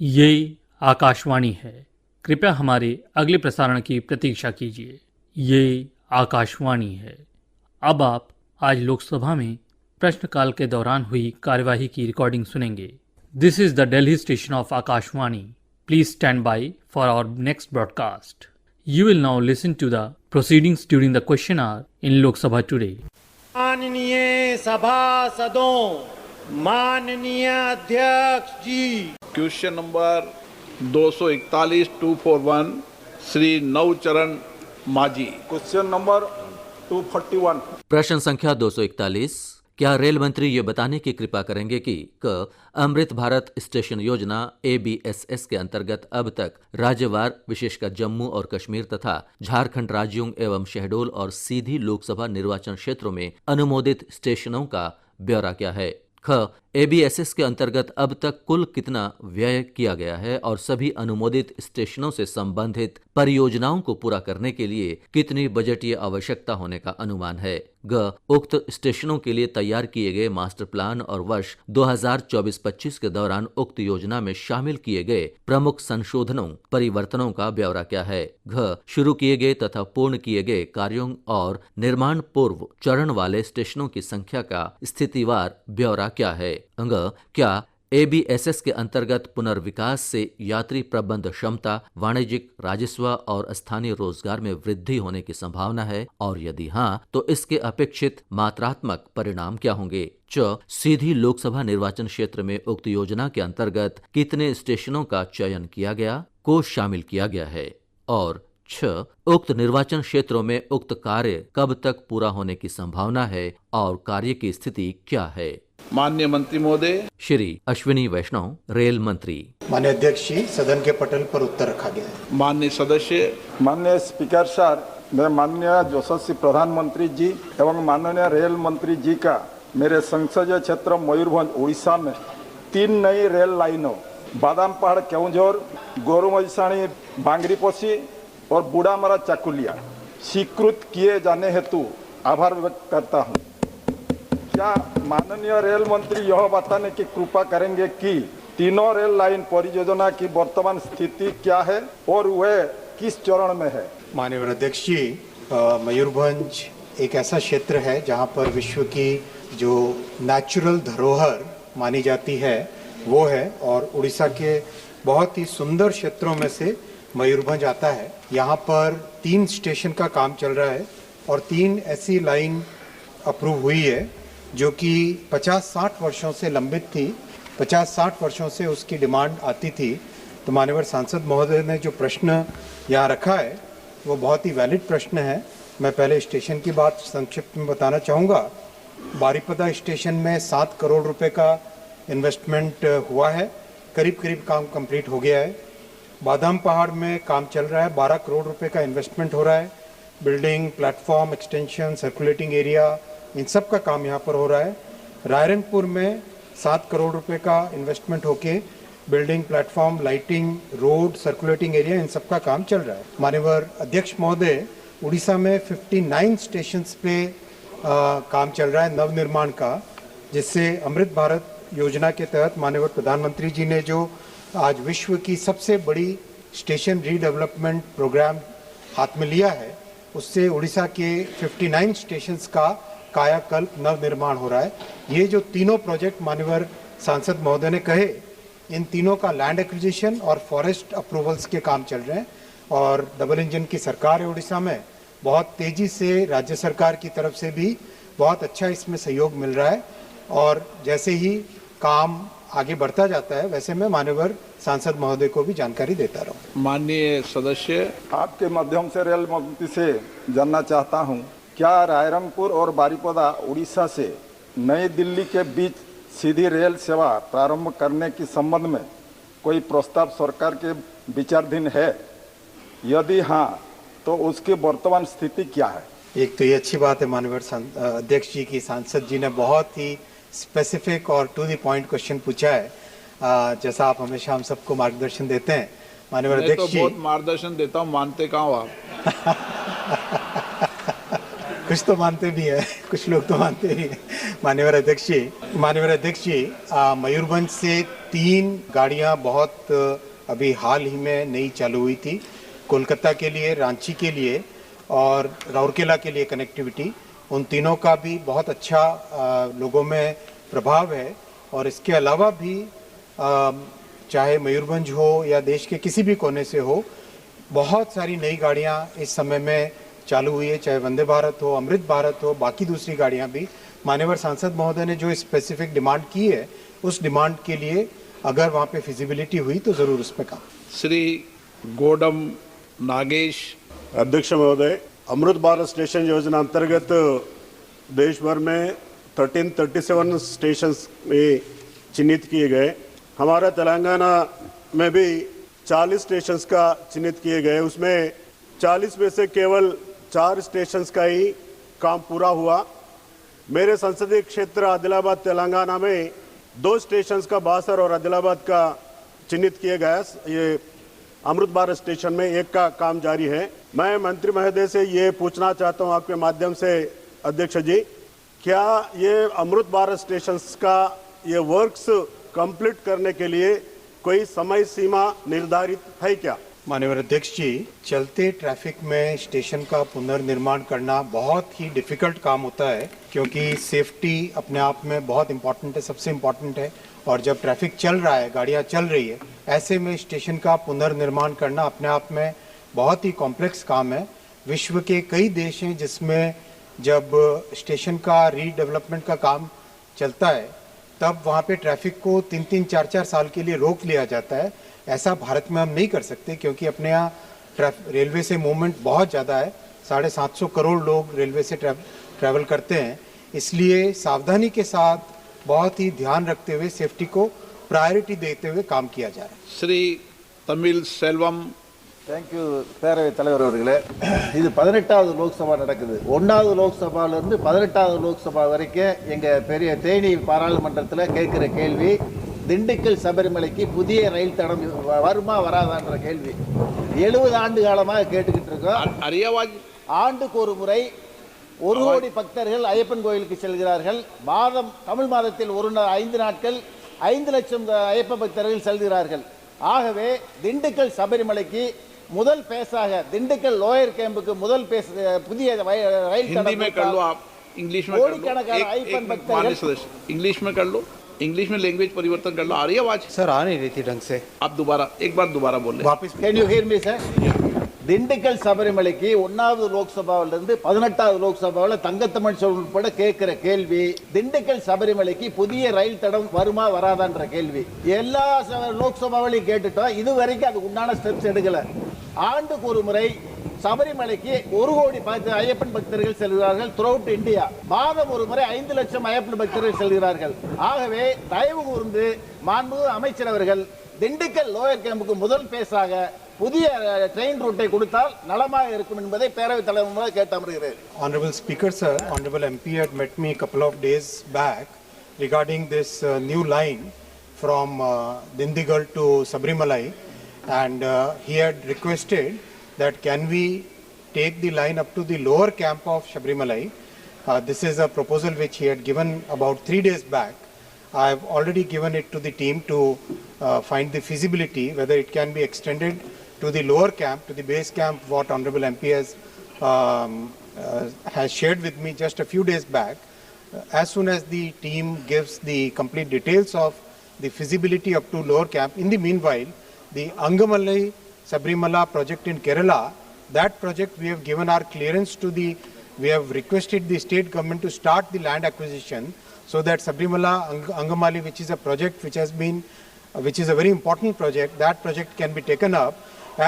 ये आकाशवाणी है। कृपया हमारे अगले प्रसारण की प्रतीक्षा कीजिए। ये आकाशवाणी है। अब आप आज लोकसभा में प्रश्नकाल के दौरान हुई कार्यवाही की रिकॉर्डिंग सुनेंगे। This is the Delhi station of Akashvani. Please stand by for our next broadcast. You will now listen to the proceedings during the question hour in Lok Sabha today. माननीय सभासदों, माननीय अध्यक्ष जी। Question number 241 241 Shri Navcharan Majhi. Question number 241। प्रश्न संख्या 241। क्या रेल मंत्री ये बताने की कृपा करेंगे कि अमृत भारत स्टेशन योजना ABSS के अंतर्गत अब तक राज्यवार विशेषकर जम्मू और कश्मीर तथा झारखंड राज्यों एवं शहडोल और सीधी लोकसभा निर्वाचन क्षेत्रों में अनुमोदित स्टेशनों का ब्यौरा क्या है? ABSS के अंतर्गत अब तक कुल कितना व्यय किया गया है और सभी अनुमोदित स्टेशनों से संबंधित परियोजनाओं को पूरा करने के लिए कितनी बजटीय आवश्यकता होने का अनुमान है? उक्त स्टेशनों के लिए तैयार किए गए मास्टर प्लान और वर्ष 2024-25 के दौरान उक्त योजना में शामिल किए गए प्रमुख संशोधनों परिवर्तनों का ब्यौरा क्या है? शुरू किए गए तथा पूर्ण किए गए कार्यों और निर्माण पूर्व चरण वाले स्टेशनों की संख्या का स्थितिवार ब्यौरा क्या है? क्या ABSS के अंतर्गत पुनर्विकास से यात्री प्रबंध क्षमता, वाणिज्यिक राजस्व और स्थानीय रोजगार में वृद्धि होने की संभावना है? और यदि हाँ, तो इसके अपेक्षित मात्रात्मक परिणाम क्या होंगे? सीधी लोकसभा निर्वाचन क्षेत्र में उक्त योजना के अंतर्गत कितने स्टेशनों का चयन किया गया को शामिल किया गया है? और उक्त निर्वाचन क्षेत्रों में उक्त कार्य कब तक पूरा होने की संभावना है और कार्य की स्थिति क्या है? माननीय मंत्री महोदय। श्री अश्विनी वैष्णव, रेल मंत्री। माननीय अध्यक्ष जी, सदन के पटल पर उत्तर रखा गया है। माननीय सदस्य। माननीय स्पीकर सर, मैं माननीय यशस्वी प्रधानमंत्री जी एवं माननीय रेल मंत्री जी का मेरे संसदीय क्षेत्र मयूरभंज उड़ीसा में 3 नई रेल लाइनों बादामपहाड़ केवंझर, गोरुमैसाणी बांगरीपोशी और बुढ़ामरा चाकुलिया स्वीकृत किए जाने हेतु आभार व्यक्त करता हूँ। क्या माननीय रेल मंत्री यह बताने की कृपा करेंगे कि तीनों रेल लाइन परियोजना की वर्तमान स्थिति क्या है और वह किस चरण में है? माननीय अध्यक्ष जी, मयूरभंज एक ऐसा क्षेत्र है जहां पर विश्व की जो नेचुरल धरोहर मानी जाती है वो है, और उड़ीसा के बहुत ही सुंदर क्षेत्रों में से मयूरभंज आता है। यहाँ पर 3 स्टेशन का काम चल रहा है और 3 ऐसी लाइन अप्रूव हुई है जो कि 50-60 वर्षों से लंबित थी। 50-60 वर्षों से उसकी डिमांड आती थी। तो माननीय सांसद महोदय ने जो प्रश्न यहाँ रखा है वो बहुत ही वैलिड प्रश्न है। मैं पहले स्टेशन की बात संक्षिप्त में बताना चाहूँगा। बारीपदा स्टेशन में 7 करोड़ रुपए का इन्वेस्टमेंट हुआ है, करीब काम कंप्लीट हो गया है। बादाम पहाड़ में काम चल रहा है, 12 करोड़ रुपए का इन्वेस्टमेंट हो रहा है। Building, platform, extension, circulating area, इन सब का काम यहाँ पर हो रहा है। रायरंगपुर में 7 करोड़ रुपए का इन्वेस्टमेंट होके building, platform, lighting, road, circulating area, इन सब का काम चल रहा है। माननीय अध्यक्ष महोदय, उड़ीसा में 59 स्टेशंस पे काम चल रहा है नवनिर्माण का, जिससे अमृत भारत योजना के तहत माननीय प्रधानमंत्री जी ने जो आज विश्व की सबसे बड़ी स्टेशन रीडेवलपमेंट प्रोग्राम हाथ में लिया है, उससे उड़ीसा के 59 स्टेशंस का कायाकल्प नवनिर्माण हो रहा है। ये जो तीनों प्रोजेक्ट माननीय सांसद महोदय ने कहे, इन तीनों का लैंड एक्विजिशन और फॉरेस्ट अप्रूवल्स के काम चल रहे हैं और डबल इंजन की सरकार है उड़ीसा में। बहुत तेजी से राज्य सरकार की तरफ से भी बहुत अच्छा इसमें सहयोग मिल रहा है और जैसे ही काम आगे बढ़ता जाता है वैसे मैं माननीय सांसद महोदय को भी जानकारी देता रहूं। माननीय सदस्य। आपके माध्यम से रेल मंत्री से जानना चाहता हूँ, क्या रायरंगपुर और बारीपदा उड़ीसा से नई दिल्ली के बीच सीधी रेल सेवा प्रारंभ करने के संबंध में कोई प्रस्ताव सरकार के विचाराधीन है? यदि हाँ, तो उसकी वर्तमान स्थिति क्या है? एक तो ये अच्छी बात है माननीय अध्यक्ष जी की सांसद जी ने बहुत ही स्पेसिफिक और टू द पॉइंट क्वेश्चन पूछा है, जैसा आप हमेशा हम सबको मार्गदर्शन देते हैं। माननीय अध्यक्ष जी, बहुत मार्गदर्शन देता हूँ, मानते कहाँ हो आप? कुछ तो मानते भी है, कुछ लोग तो मानते भी है। माननीय अध्यक्ष जी, मयूरभंज से 3 गाड़ियां बहुत अभी हाल ही में नई चालू हुई थी, कोलकाता के लिए, रांची के लिए और राउरकेला के लिए कनेक्टिविटी। उन तीनों का भी बहुत अच्छा लोगों में प्रभाव है। और इसके अलावा भी चाहे मयूरभंज हो या देश के किसी भी कोने से हो, बहुत सारी नई गाड़ियां इस समय में चालू हुई है, चाहे वंदे भारत हो, अमृत भारत हो, बाकी दूसरी गाड़ियां भी। माननीय सांसद महोदय ने जो स्पेसिफिक डिमांड की है, उस डिमांड के लिए अगर वहाँ पे फिजिबिलिटी हुई तो ज़रूर उस पर काम। श्री गोडम नागेश। अध्यक्ष महोदय, अमृत भारत स्टेशन योजना अंतर्गत देश भर में 1337 स्टेशन में चिन्हित किए गए। हमारा तेलंगाना में भी 40 स्टेशंस का चिन्हित किए गए। उसमें 40 में से केवल 4 स्टेशंस का ही काम पूरा हुआ। मेरे संसदीय क्षेत्र आदिलाबाद तेलंगाना में 2 स्टेशंस का बासर और आदिलाबाद का चिन्हित किए गया। ये अमृत भारत स्टेशन में 1 का काम जारी है। मैं मंत्री महोदय से ये पूछना चाहता हूँ आपके माध्यम से अध्यक्ष जी, क्या ये अमृत भारत स्टेशंस का ये वर्क्स कंप्लीट करने के लिए कोई समय सीमा निर्धारित है क्या? माननीय अध्यक्ष जी, चलते ट्रैफिक में स्टेशन का पुनर्निर्माण करना बहुत ही डिफिकल्ट काम होता है, क्योंकि सेफ्टी अपने आप में बहुत इम्पोर्टेंट है, सबसे इम्पोर्टेंट है। और जब ट्रैफिक चल रहा है, गाड़ियाँ चल रही है, ऐसे में स्टेशन का पुनर्निर्माण करना अपने आप में बहुत ही कॉम्प्लेक्स काम है। विश्व के कई देश हैं जिसमें जब स्टेशन का रीडेवलपमेंट का काम चलता है, तब वहाँ पे ट्रैफिक को 3-3, 4-4 साल के लिए रोक लिया जाता है। ऐसा भारत में हम नहीं कर सकते, क्योंकि अपने यहाँ रेलवे से मूवमेंट बहुत ज़्यादा है। 750 करोड़ लोग रेलवे से ट्रैवल करते हैं। इसलिए सावधानी के साथ, बहुत ही ध्यान रखते हुए, सेफ्टी को प्रायोरिटी देते हुए काम किया जा रहा है। श्री तमिल सेल्वम। தேங்க்யூ பேரவைத் தலைவர் அவர்களே. இது 18வது லோக்சபா நடக்குது. 1வது லோக்சபாவிலிருந்து 18வது லோக்சபா வரைக்கும் எங்கள் பெரிய தேனி பாராளுமன்றத்தில் கேட்குற கேள்வி, திண்டுக்கல் சபரிமலைக்கு புதிய ரயில் தடம் வருமா வராதான்ற கேள்வி 70 ஆண்டு காலமாக கேட்டுக்கிட்டு இருக்கோம். அரியவாஜ். ஆண்டுக்கு ஒரு முறை 1 கோடி பக்தர்கள் ஐயப்பன் கோயிலுக்கு செல்கிறார்கள். தமிழ் மாதத்தில் 5 நாட்கள் 5 லட்சம் ஐயப்ப பக்தர்கள் செல்கிறார்கள். ஆகவே திண்டுக்கல் சபரிமலைக்கு முதல் பேஸாக திண்டுக்கல் லோயர் கேம்புக்கு முதல் பேஸ் புதிய ரயில் हिंदी में कर लो, आप इंग्लिश में कर लो। इंग्लिश में कर लो, इंग्लिश में लैंग्वेज परिवर्तन कर लो। आ रही है आवाज? सर आ नहीं रही थी ढंग से, आप एक बार दोबारा बोल वापस। Can you hear me sir? Dindigul சபரிமலைக்கு 1வது லோக்சபாவிலிருந்து 18வது லோக்சபாவில் தங்கத்தமிழ் உட்பட கேட்கிற கேள்வி, திண்டுக்கல் சபரிமலைக்கு புதிய ரயில் தடம் வருமா வராதான்ற கேள்வி எல்லா லோக்சபாவிலையும் கேட்டுட்டோம். இது வரைக்கும் அதுக்கு உண்டான ஸ்டெப்ஸ் எடுக்கல. ஆண்டுக்கு ஒரு முறை சபரிமலைக்கு 1 கோடி ஐயப்பன் பக்தர்கள் செல்கிறார்கள் த்ரூஅவுட் இந்தியா. மாதம் ஒரு முறை 5 லட்சம் ஐயப்பன் பக்தர்கள் செல்கிறார்கள். ஆகவே தயவு கூர்ந்து மாண்புமிகு அமைச்சர் அவர்கள் திண்டுக்கல் லோயர் கேம்புக்கு முதல் பேஸாக புதிய ட்ரெயின் ரூட்டை கொடுத்தால் நலமாக இருக்கும் என்பதை பேரவைத் தலைவர் மூலம் கேட்டு அமர்கிறேன். Honorable Speaker sir, Honorable MP had met me a couple of days back regarding this new line from Dindigul to Sabrimalai, and he had requested that can we take the line up to the lower camp of Sabrimalai. This is a proposal which he had given about 3 days back. I have already given it to the team to find the feasibility, whether it can be extended to the lower camp, to the base camp, what Honorable MP has shared with me just a few days back. As soon as the team gives the complete details of the feasibility up to lower camp, in the meanwhile, the Angamalai Sabrimala project in Kerala, that project we have given our clearance to we have requested the state government to start the land acquisition, so that Sabrimala Angamali, which is a project which is a very important project, that project can be taken up.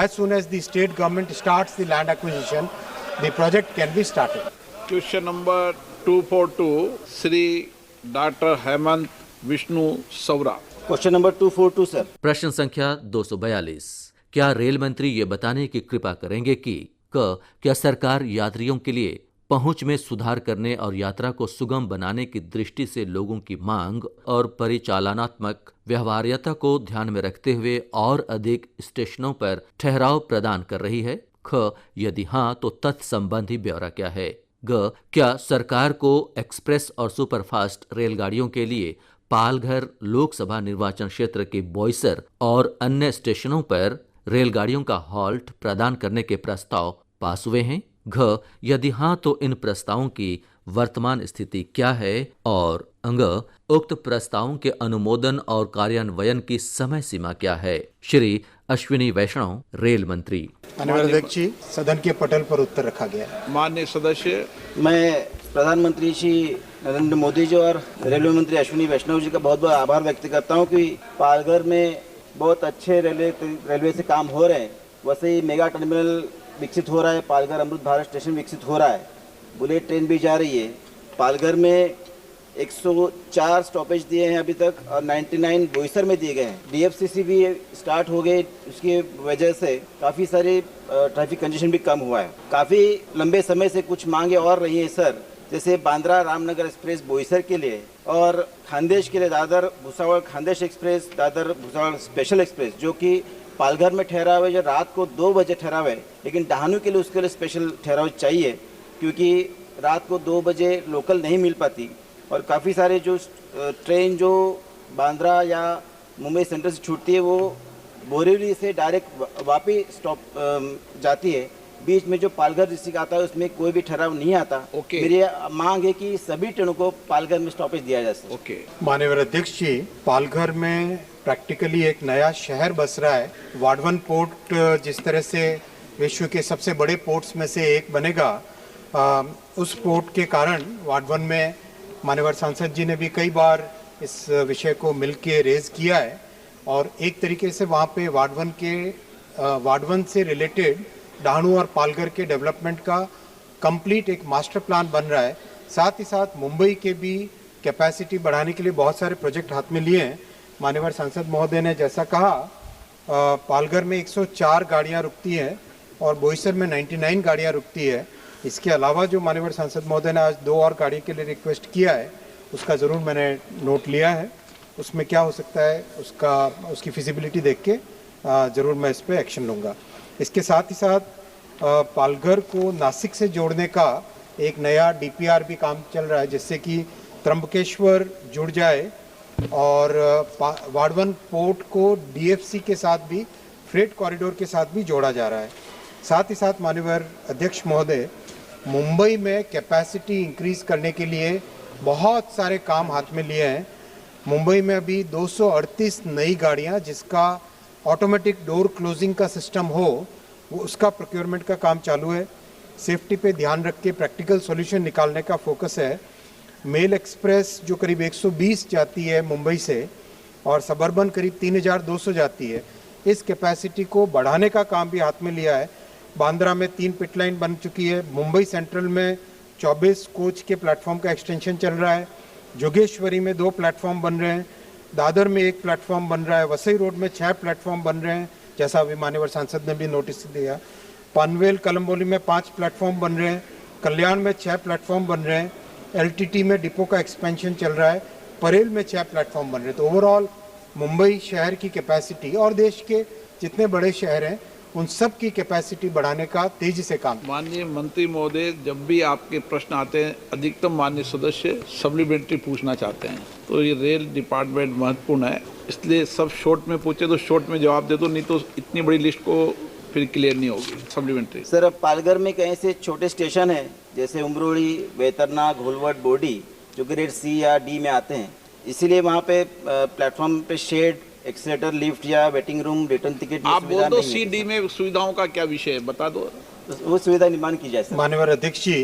As soon as the state government starts the land acquisition, the project can be started. Question number 242 Shri doctor Hemant Vishnu Sawra. Question number 242 sir. प्रश्न संख्या 242। क्या rail मंत्री ये बताने की कृपा करेंगे कि क्या सरकार यात्रियों के लिए पहुंच में सुधार करने और यात्रा को सुगम बनाने की दृष्टि से लोगों की मांग और परिचालनात्मक व्यवहार्यता को ध्यान में रखते हुए और अधिक स्टेशनों पर ठहराव प्रदान कर रही है? यदि हाँ तो तत्संबंधी ब्यौरा क्या है? क्या सरकार को एक्सप्रेस और सुपरफास्ट रेलगाड़ियों के लिए पालघर लोकसभा निर्वाचन क्षेत्र के बोईसर और अन्य स्टेशनों पर रेलगाड़ियों का हॉल्ट प्रदान करने के प्रस्ताव पास हुए हैं? घ यदि हाँ तो इन प्रस्तावों की वर्तमान स्थिति क्या है? और अंग उक्त प्रस्तावों के अनुमोदन और कार्यान्वयन की समय सीमा क्या है? श्री अश्विनी वैष्णव, रेल मंत्री। माननीय अध्यक्ष जी, सदन के पटल पर उत्तर रखा गया है। माननीय सदस्य, मैं प्रधानमंत्री श्री नरेंद्र मोदी जी और रेलवे मंत्री अश्विनी वैष्णव जी का बहुत बहुत आभार व्यक्त करता हूं कि पालघर में बहुत अच्छे रेलवे से काम हो रहे हैं। वैसे ही मेगा टर्मिनल विकसित हो रहा है, पालघर अमृत भारत स्टेशन विकसित हो रहा है, बुलेट ट्रेन भी जा रही है। पालघर में 104 स्टॉपेज दिए हैं अभी तक और 99 बोईसर में दिए गए हैं। DFCC भी स्टार्ट हो गए, उसकी वजह से काफ़ी सारी ट्रैफिक कंजेशन भी कम हुआ है। काफ़ी लंबे समय से कुछ मांगे और रही हैं सर, जैसे बांद्रा रामनगर एक्सप्रेस बोईसर के लिए और खानदेश के लिए Dadar Bhusawal Khandesh express, Dadar Bhusawal special express जो कि पालघर में ठहराव है, जो रात को 2 बजे ठहराव है, लेकिन डहानू के लिए उसके लिए स्पेशल ठहराव चाहिए क्योंकि रात को 2 बजे लोकल नहीं मिल पाती। और काफ़ी सारे जो ट्रेन जो बांद्रा या मुंबई सेंट्रल से छूटती है वो बोरीवली से डायरेक्ट वापी स्टॉप जाती है। बीच में जो पालघर डिस्ट्रिक्ट आता है उसमें कोई भी ठहराव नहीं आता। मेरी मांग है कि सभी ट्रेनों को पालघर में स्टॉपेज दिया जा सके। माननीय अध्यक्ष जी, पालघर में प्रैक्टिकली एक नया शहर बस रहा है। वाडवन पोर्ट जिस तरह से विश्व के सबसे बड़े पोर्ट्स में से एक बनेगा, उस पोर्ट के कारण वाडवन में माननीय सांसद जी ने भी कई बार इस विषय को मिलके रेज किया है और एक तरीके से वहाँ पे वाडवन से रिलेटेड डहाणू और पालघर के डेवलपमेंट का कंप्लीट एक मास्टर प्लान बन रहा है। साथ ही साथ मुंबई के भी कैपेसिटी बढ़ाने के लिए बहुत सारे प्रोजेक्ट हाथ में लिए हैं। माननीय सांसद महोदय ने जैसा कहा, पालघर में 104 गाड़ियाँ रुकती हैं और बोईसर में 99 गाड़ियाँ रुकती है। इसके अलावा जो माननीय सांसद महोदय ने आज 2 और गाड़ी के लिए रिक्वेस्ट किया है, उसका ज़रूर मैंने नोट लिया है। उसमें क्या हो सकता है उसकी फिजिबिलिटी देख के ज़रूर मैं इस पर एक्शन लूँगा। इसके साथ ही साथ पालघर को नासिक से जोड़ने का एक नया DPR भी काम चल रहा है, जिससे कि त्र्यंबकेश्वर जुड़ जाए और वाडवन पोर्ट को DFC के साथ भी, फ्रेट कॉरिडोर के साथ भी जोड़ा जा रहा है। साथ ही साथ माननीय अध्यक्ष महोदय, मुंबई में कैपेसिटी इंक्रीज करने के लिए बहुत सारे काम हाथ में लिए हैं। मुंबई में अभी 238 नई गाड़ियां जिसका ऑटोमेटिक डोर क्लोजिंग का सिस्टम हो, वो उसका प्रोक्योरमेंट का काम चालू है। सेफ्टी पे ध्यान रख के प्रैक्टिकल सॉल्यूशन निकालने का फोकस है। मेल एक्सप्रेस जो करीब 120 जाती है मुंबई से और सबर्बन करीब 3200 जाती है, इस कैपेसिटी को बढ़ाने का काम भी हाथ में लिया है। बांद्रा में 3 पिट लाइन बन चुकी है। मुंबई सेंट्रल में 24 कोच के प्लेटफॉर्म का एक्सटेंशन चल रहा है। जोगेश्वरी में 2 प्लेटफॉर्म बन रहे हैं। दादर में 1 प्लेटफॉर्म बन रहा है। वसई रोड में 6 प्लेटफॉर्म बन रहे हैं, जैसा अभी माननीय सांसद ने भी नोटिस दिया। पनवेल कलम्बोली में 5 प्लेटफॉर्म बन रहे हैं। कल्याण में 6 प्लेटफॉर्म बन रहे हैं। LTT में डिपो का एक्सपेंशन चल रहा है। परेल में 6 प्लेटफॉर्म बन रहे हैं। तो ओवरऑल मुंबई शहर की कैपेसिटी और देश के जितने बड़े शहर हैं उन सब की कैपेसिटी बढ़ाने का तेजी से काम। माननीय मंत्री महोदय, जब भी आपके प्रश्न आते हैं अधिकतम माननीय सदस्य सप्लीमेंट्री पूछना चाहते हैं, तो ये रेल डिपार्टमेंट महत्वपूर्ण है, इसलिए सब शॉर्ट में पूछे तो शॉर्ट में जवाब दे दो, नहीं तो इतनी बड़ी लिस्ट को फिर क्लियर नहीं होगी। सप्लीमेंट्री सर, अब पालघर में कहीं से छोटे स्टेशन है जैसे उमरोड़ी, वेतरना, घोलवट, बोडी जो ग्रेड C या D में आते हैं, इसीलिए वहाँ पे प्लेटफॉर्म पे शेड, एक्सीलेटर, लिफ्ट या वेटिंग रूम, रिटर्न टिकट आप बोल दो। C-D में सुविधाओं का क्या विषय है, बता दो। वो सुविधा निर्माण की जाए। माननीय अध्यक्ष जी,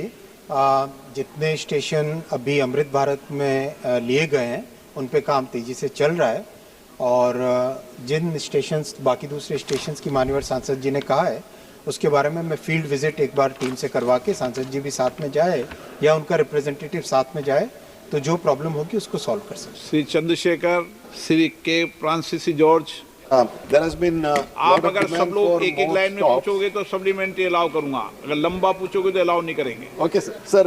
जितने स्टेशन अभी अमृत भारत में लिए गए हैं उन पे काम तेजी से चल रहा है और जिन स्टेशन, बाकी दूसरे स्टेशन की माननीय सांसद जी ने कहा है उसके बारे में मैं फील्ड विजिट एक बार टीम से करवा के सांसद जी भी साथ में जाए या उनका रिप्रेजेंटेटिव साथ में जाए तो जो प्रॉब्लम होगी उसको सॉल्व कर सकते। श्री चंद्रशेखर, श्री के Francis George, there has been आप अगर सब लोग एक एक लाइन में पूछोगे तो सप्लीमेंट्री अलाउ करूंगा, अगर लंबा पूछोगे तो अलाउ नहीं करेंगे। Okay, sir.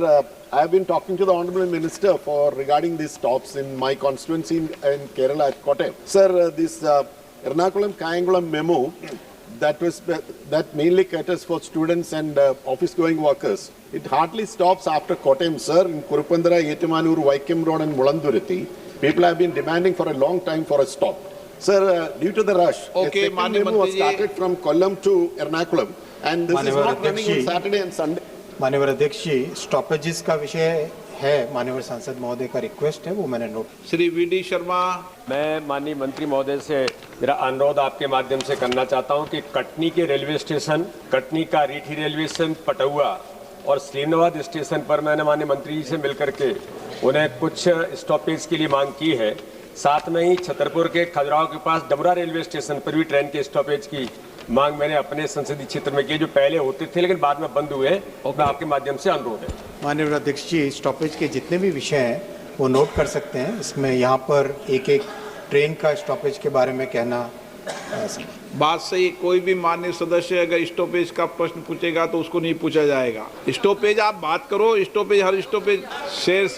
I have been talking to the Honorable Minister for regarding these stops in my constituency in Kerala at Kottayam. Sir, this Ernakulam-Kayangulam memo that mainly caters for students and office-going workers. It hardly stops after Kottayam, sir, in Kurupandara, Yetimanur, Vaikam Road and Mulanduruthi. People have been demanding for a long time for a stop. Sir, due to the rush, Okay, a second माननीय memo was मंत्री जी। started from Kollam to Ernakulam, and this is माननीय not running on अध्यक्ष जी। Saturday and Sunday. माननीय अध्यक्ष जी, stoppages का विषय है, माननीय सांसद महोदय का रिक्वेस्ट है, वो मैंने नोट। श्री वीडी शर्मा। मैं माननीय मंत्री महोदय से मेरा अनुरोध आपके माध्यम से करना चाहता हूं कि कटनी के रेलवे स्टेशन, कटनी का रीठी रेलवे स्टेशन, पटुआ और श्रीनवाद स्टेशन पर मैंने माननीय मंत्री जी से मिलकर के उन्हें कुछ स्टॉपेज के लिए मांग की है। साथ में ही छतरपुर के खजुराहो के पास डबरा रेलवे स्टेशन पर भी ट्रेन के स्टॉपेज की मांग मैंने अपने संसदीय क्षेत्र में की, जो पहले होते थे लेकिन बाद में बंद हुए, और आपके माध्यम से अनुरोध है। माननीय अध्यक्ष जी, स्टॉपेज के जितने भी विषय हैं वो नोट कर सकते हैं। इसमें यहाँ पर एक एक ट्रेन का स्टॉपेज के बारे में कहना बात सही। कोई भी माननीय सदस्य अगर स्टॉपेज का प्रश्न पूछेगा तो उसको नहीं पूछा जाएगा। स्टॉपेज आप बात करो, स्टॉपेज हर स्टॉपेज। शेर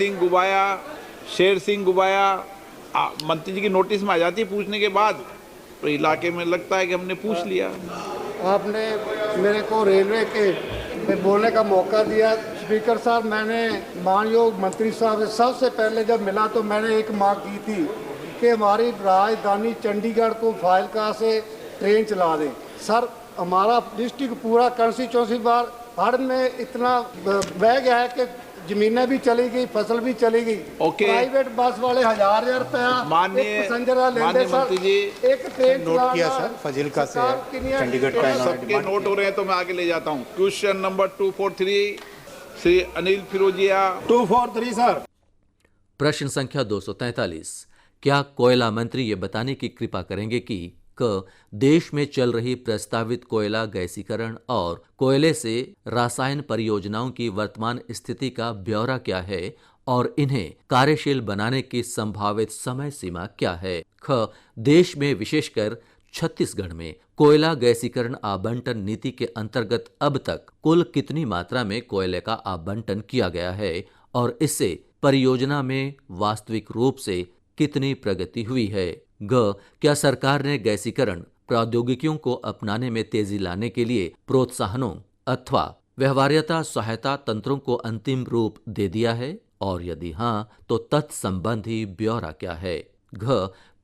सिंह गुबाया मंत्री जी की नोटिस में आ जाती है पूछने के बाद, तो इलाके में लगता है कि हमने पूछ लिया। आपने मेरे को रेलवे के में बोलने का मौका दिया। स्पीकर साहब, मैंने मानयोग मंत्री साहब से सबसे पहले जब मिला तो मैंने एक मांग की थी कि हमारी राजधानी चंडीगढ़ को फाजिलका से ट्रेन चला दें। सर, हमारा डिस्ट्रिक्ट पूरा कंस्टिट्यूंसी बार हड़ में इतना बह गया है कि जमीनें भी चली गई, फसल भी चली गई। ओके। प्राइवेट बस वाले 1000 रुपया माननीय पैसेंजर लेते मंत्री जी, एक ट्रेन नोट किया सर, फाजिलका से चंडीगढ़ का सबके नोट हो रहे हैं तो मैं आगे ले जाता हूँ। Question number 243 Shri Anil Firojiya. 243 sir. प्रश्न संख्या 243। क्या कोयला मंत्री ये बताने की कृपा करेंगे कि देश में चल रही प्रस्तावित कोयला गैसीकरण और कोयले से रासायन परियोजनाओं की वर्तमान स्थिति का ब्यौरा क्या है और इन्हें कार्यशील बनाने की संभावित समय सीमा क्या है? देश में विशेषकर छत्तीसगढ़ में कोयला गैसीकरण आवंटन नीति के अंतर्गत अब तक कुल कितनी मात्रा में कोयले का आवंटन किया गया है और इससे परियोजना में वास्तविक रूप से कितनी प्रगति हुई है? क्या सरकार ने गैसीकरण प्रौद्योगिकियों को अपनाने में तेजी लाने के लिए प्रोत्साहनों अथवा व्यवहार्यता सहायता तंत्रों को अंतिम रूप दे दिया है और यदि हाँ तो तत्संबंधी ब्यौरा क्या है?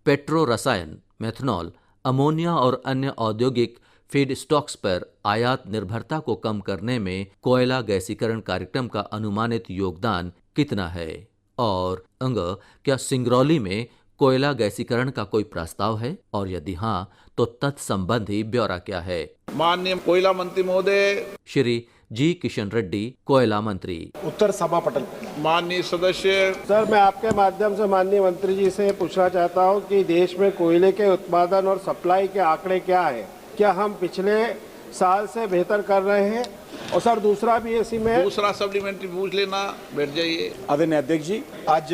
पेट्रो रसायन, मेथनॉल, अमोनिया और अन्य औद्योगिक फीड स्टॉक्स पर आयात निर्भरता को कम करने में कोयला गैसीकरण कार्यक्रम का अनुमानित योगदान कितना है? और क्या सिंगरौली में कोयला गैसीकरण का कोई प्रस्ताव है और यदि हाँ तो तत्संबंधी ब्यौरा क्या है? माननीय कोयला मंत्री महोदय श्री जी किशन रेड्डी, कोयला मंत्री। उत्तर सभा पटल। माननीय सदस्य। सर, मैं आपके माध्यम से माननीय मंत्री जी से पूछना चाहता हूं कि देश में कोयले के उत्पादन और सप्लाई के आंकड़े क्या है? क्या हम पिछले साल से बेहतर कर रहे हैं? और सर, दूसरा भी इसी में दूसरा सप्लीमेंट्री पूछ लेना, बैठ जाइए। आदरणीय अध्यक्ष जी, आज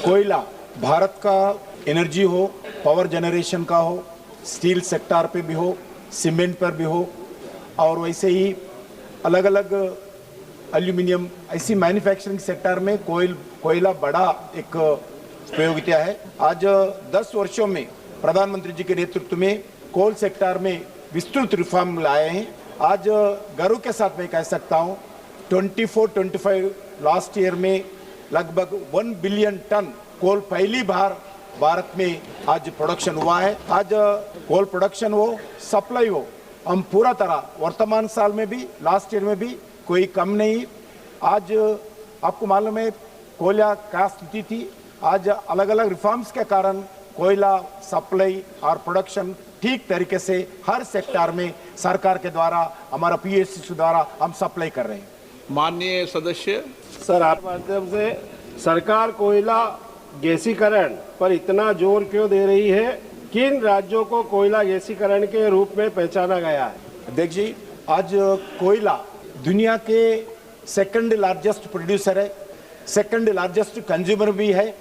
कोयला भारत का एनर्जी हो, पावर जनरेशन का हो, स्टील सेक्टर पे भी हो, सीमेंट पर भी हो, और वैसे ही अलग अलग एल्यूमिनियम ऐसी मैन्युफैक्चरिंग सेक्टर में कोयला बड़ा एक उपयोगिता है। आज 10 वर्षों में प्रधानमंत्री जी के नेतृत्व में कोल सेक्टर में विस्तृत रिफॉर्म लाए हैं। आज गर्व के साथ मैं कह सकता हूँ 24-25 लास्ट ईयर में लगभग 1 बिलियन टन कोल पहली बार भारत में आज प्रोडक्शन हुआ है। आज कोल प्रोडक्शन हो, सप्लाई हो, हम पूरा तरह वर्तमान साल में भी लास्ट ईयर में भी कोई कम नहीं। आज आपको मालूम है कोयला क्या स्थिति थी, आज अलग अलग रिफॉर्म्स के कारण कोयला सप्लाई और प्रोडक्शन ठीक तरीके से हर सेक्टर में सरकार के द्वारा, हमारा पीएससी द्वारा हम सप्लाई कर रहे हैं। माननीय सदस्य। सर, आप माध्यम से सरकार कोयला गैसीकरण पर इतना जोर क्यों दे रही है? किन राज्यों को कोयला गैसीकरण के रूप में पहचाना गया है? अध्यक्ष जी, आज कोयला दुनिया के सेकंड लार्जेस्ट प्रोड्यूसर है, सेकंड लार्जेस्ट कंज्यूमर भी है,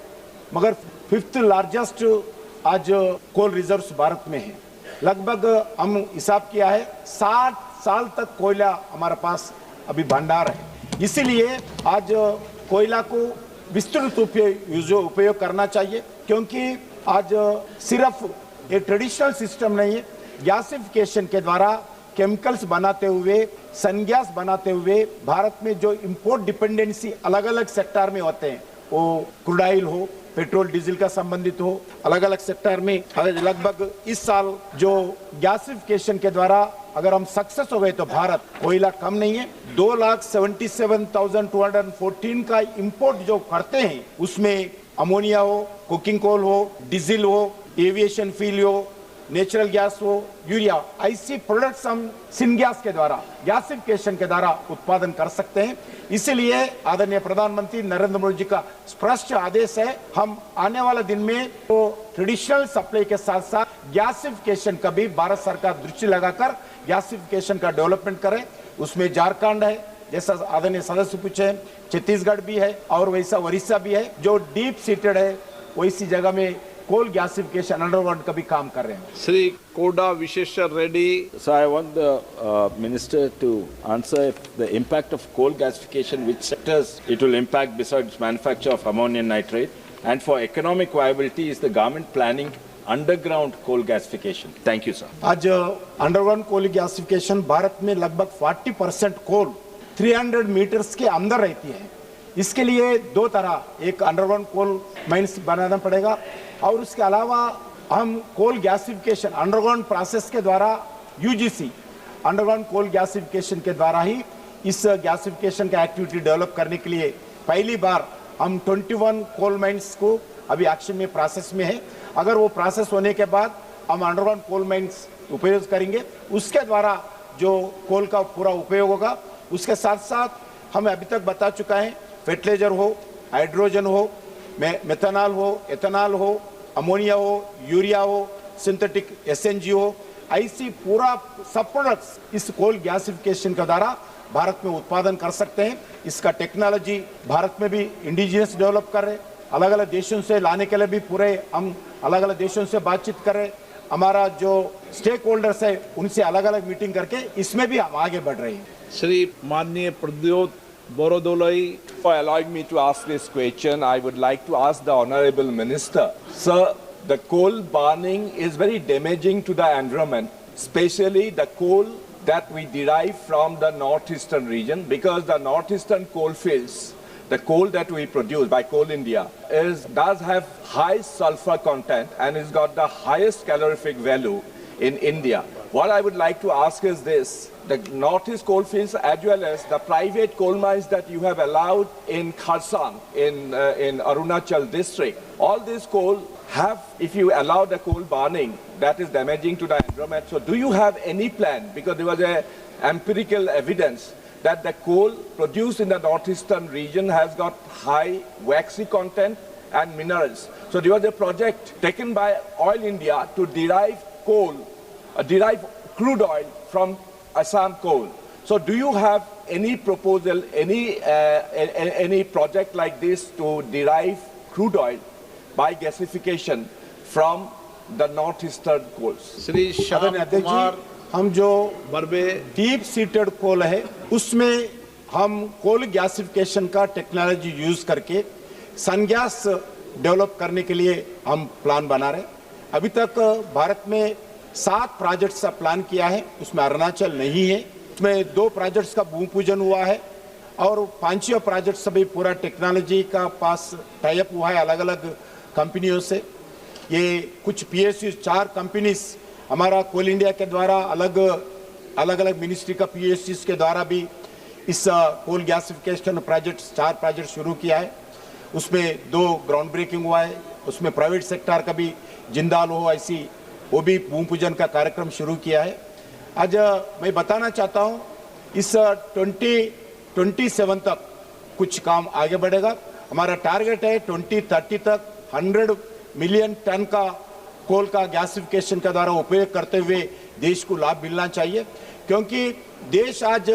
मगर 5th लार्जेस्ट आज कोल रिजर्व्स भारत में है। लगभग हम हिसाब किया है 60 साल तक कोयला हमारे पास अभी भंडार है। इसीलिए आज कोयला को विस्तृत उपयोग करना चाहिए, क्योंकि आज सिर्फ एक ट्रेडिशनल सिस्टम नहीं है, गैसिफिकेशन के द्वारा केमिकल्स बनाते हुए, सनगैस बनाते हुए भारत में जो इंपोर्ट डिपेंडेंसी अलग अलग सेक्टर में होते हैं, वो क्रूड ऑयल हो, पेट्रोल डीजल का संबंधित हो, अलग अलग सेक्टर में लगभग इस साल जो गैसिफिकेशन के द्वारा अगर हम सक्सेस हो गए तो भारत कोयला कम नहीं है। 2,77,214 का इंपोर्ट जो करते हैं उसमें अमोनिया हो, कुकिंग कोल हो, डीजल हो, एविएशन फ्यूल हो, नेचुरल गैस हो, यूरिया, ऐसी प्रोडक्ट्स हम सिनगैस के द्वारा गैसिफिकेशन के द्वारा उत्पादन कर सकते हैं। इसीलिए आदरणीय प्रधानमंत्री नरेंद्र मोदी जी का स्पष्ट आदेश है, हम आने वाले दिन में तो ट्रेडिशनल सप्लाई के साथ साथ गैसिफिकेशन का भी भारत सरकार दृष्टि लगाकर गैसिफिकेशन का डेवलपमेंट करे। उसमें झारखंड है, जैसा आदरणीय सदस्य पूछे, छत्तीसगढ़ भी है और वैसा उड़ीसा भी है जो डीप सीटेड है, वैसी जगह में कोल गैसिफिकेशन अंडरग्राउंड का भी काम कर रहे हैं। श्री कोडा Vishweshwar Reddy. So I want the minister to answer the impact of coal gasification, which sectors it will impact besides manufacture of ammonium nitrate, and for economic viability is the government planning underground coal gasification. Thank you, sir. आज underground coal gasification Bharat में लगभग 40% कोल 300 metres के अंदर रहती है। इसके लिए दो तरह, एक अंडरग्राउंड कोल माइंस बनाना पड़ेगा और उसके अलावा हम कोल गैसिफिकेशन अंडरग्राउंड प्रोसेस के द्वारा यूजीसी अंडरग्राउंड कोल गैसिफिकेशन के द्वारा ही इस गैसिफिकेशन का एक्टिविटी डेवलप करने के लिए पहली बार हम 21 कोल माइंस को अभी एक्शन में प्रोसेस में है। अगर वो प्रोसेस होने के बाद हम अंडरग्राउंड कोल माइंस उपयोग करेंगे, उसके द्वारा जो कोल का पूरा उपयोग होगा। उसके साथ साथ हम अभी तक बता चुका है, फर्टिलाइजर हो, हाइड्रोजन हो, मेथनॉल हो, एथेनॉल हो, अमोनिया हो, यूरिया हो, सिंथेटिक एसएनजी हो, ऐसी पूरा सब प्रोडक्ट्स इस कोल गैसिफिकेशन के द्वारा भारत में उत्पादन कर सकते हैं। इसका टेक्नोलॉजी भारत में भी इंडिजिनस डेवलप कर रहे, अलग अलग देशों से लाने के लिए भी पूरे हम अलग अलग देशों से बातचीत कर रहे। हमारा जो स्टेक होल्डर्स है उनसे अलग अलग मीटिंग करके इसमें भी हम आगे बढ़ रहे हैं। श्री माननीय Pradyot बोरोदोलाई। For allowing me to ask this question, I would like to ask the Honorable Minister. Sir, the coal burning is very damaging to the environment, especially the coal that we derive from the northeastern region, because the northeastern coal fields, the coal that we produce by Coal India does have high sulfur content and has got the highest calorific value in India. What I would like to ask is this: the northeast coal fields as well as the private coal mines that you have allowed in Kharsang, in Arunachal district, all these coal have, if you allow the coal burning, that is damaging to the environment. So do you have any plan? Because there was a empirical evidence that the coal produced in the northeastern region has got high waxy content and minerals. So there was a project taken by Oil India to derive crude oil from Assam coal. So do you have any proposal, any project like this to derive crude oil by gasification from the northeastern coals? Shri Shyam Kumar. हम जो बर्बे deep seated कोल है उसमें हम coal gasification का technology use करके सनगैस develop करने के लिए हम प्लान बना रहे। अभी तक भारत में 7 प्रोजेक्ट्स का प्लान किया है, उसमें अरुणाचल नहीं है। उसमें 2 प्रोजेक्ट्स का भूमि पूजन हुआ है और 5 प्रोजेक्ट सभी पूरा टेक्नोलॉजी का पास टाई अप हुआ है अलग अलग कंपनियों से। ये कुछ PSU 4 कंपनीज हमारा कोल इंडिया के द्वारा अलग अलग मिनिस्ट्री का PSUs के द्वारा भी इस कोल गैसिफिकेशन प्रोजेक्ट 4 प्रोजेक्ट शुरू किया है। उसमें 2 ग्राउंड ब्रेकिंग हुआ है। उसमें प्राइवेट सेक्टर का भी जिंदाल हो ऐसी वो भी भूमि पूजन का कार्यक्रम शुरू किया है। आज मैं बताना चाहता हूँ इस 2027 तक कुछ काम आगे बढ़ेगा। हमारा टारगेट है 2030 तक 100 मिलियन टन का कोल का गैसिफिकेशन का द्वारा उपयोग करते हुए देश को लाभ मिलना चाहिए, क्योंकि देश आज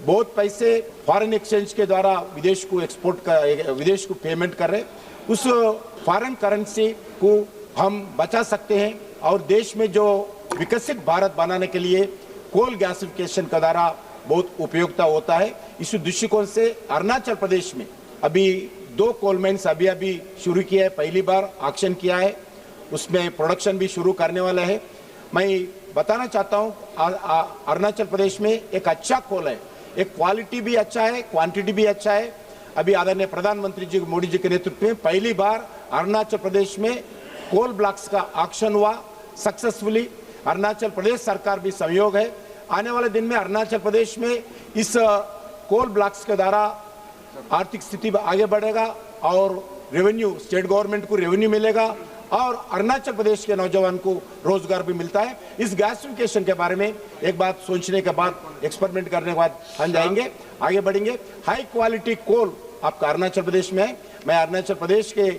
बहुत पैसे फॉरेन एक्सचेंज के द्वारा विदेश को पेमेंट कर रहे। उस फॉरेन करेंसी को हम बचा सकते हैं और देश में जो विकसित भारत बनाने के लिए कोल गैसिफिकेशन का द्वारा बहुत उपयोगिता होता है। इस दृष्टिकोण से अरुणाचल प्रदेश में अभी 2 कोल माइंस अभी शुरू किया है, पहली बार ऑक्शन किया है, उसमें प्रोडक्शन भी शुरू करने वाला है। मैं बताना चाहता हूँ अरुणाचल प्रदेश में एक अच्छा कोल है, एक क्वालिटी भी अच्छा है, क्वांटिटी भी अच्छा है। अभी आदरणीय प्रधानमंत्री जी मोदी जी के नेतृत्व में पहली बार अरुणाचल प्रदेश में कोल ब्लॉक्स का ऑक्शन हुआ सक्सेसफुली। अरुणाचल प्रदेश सरकार भी सहयोग है। आने वाले दिन में अरुणाचल प्रदेश में इस कोल ब्लॉक्स के द्वारा आर्थिक स्थिति आगे बढ़ेगा और रेवेन्यू, स्टेट गवर्नमेंट को रेवेन्यू मिलेगा और अरुणाचल प्रदेश के नौजवान को रोजगार भी मिलता है। इस गैसिफिकेशन के बारे में एक बात सोचने के बाद, एक्सपेरिमेंट करने के बाद हम जाएंगे, आगे बढ़ेंगे। हाई क्वालिटी कोल आपका अरुणाचल प्रदेश में है। मैं अरुणाचल प्रदेश के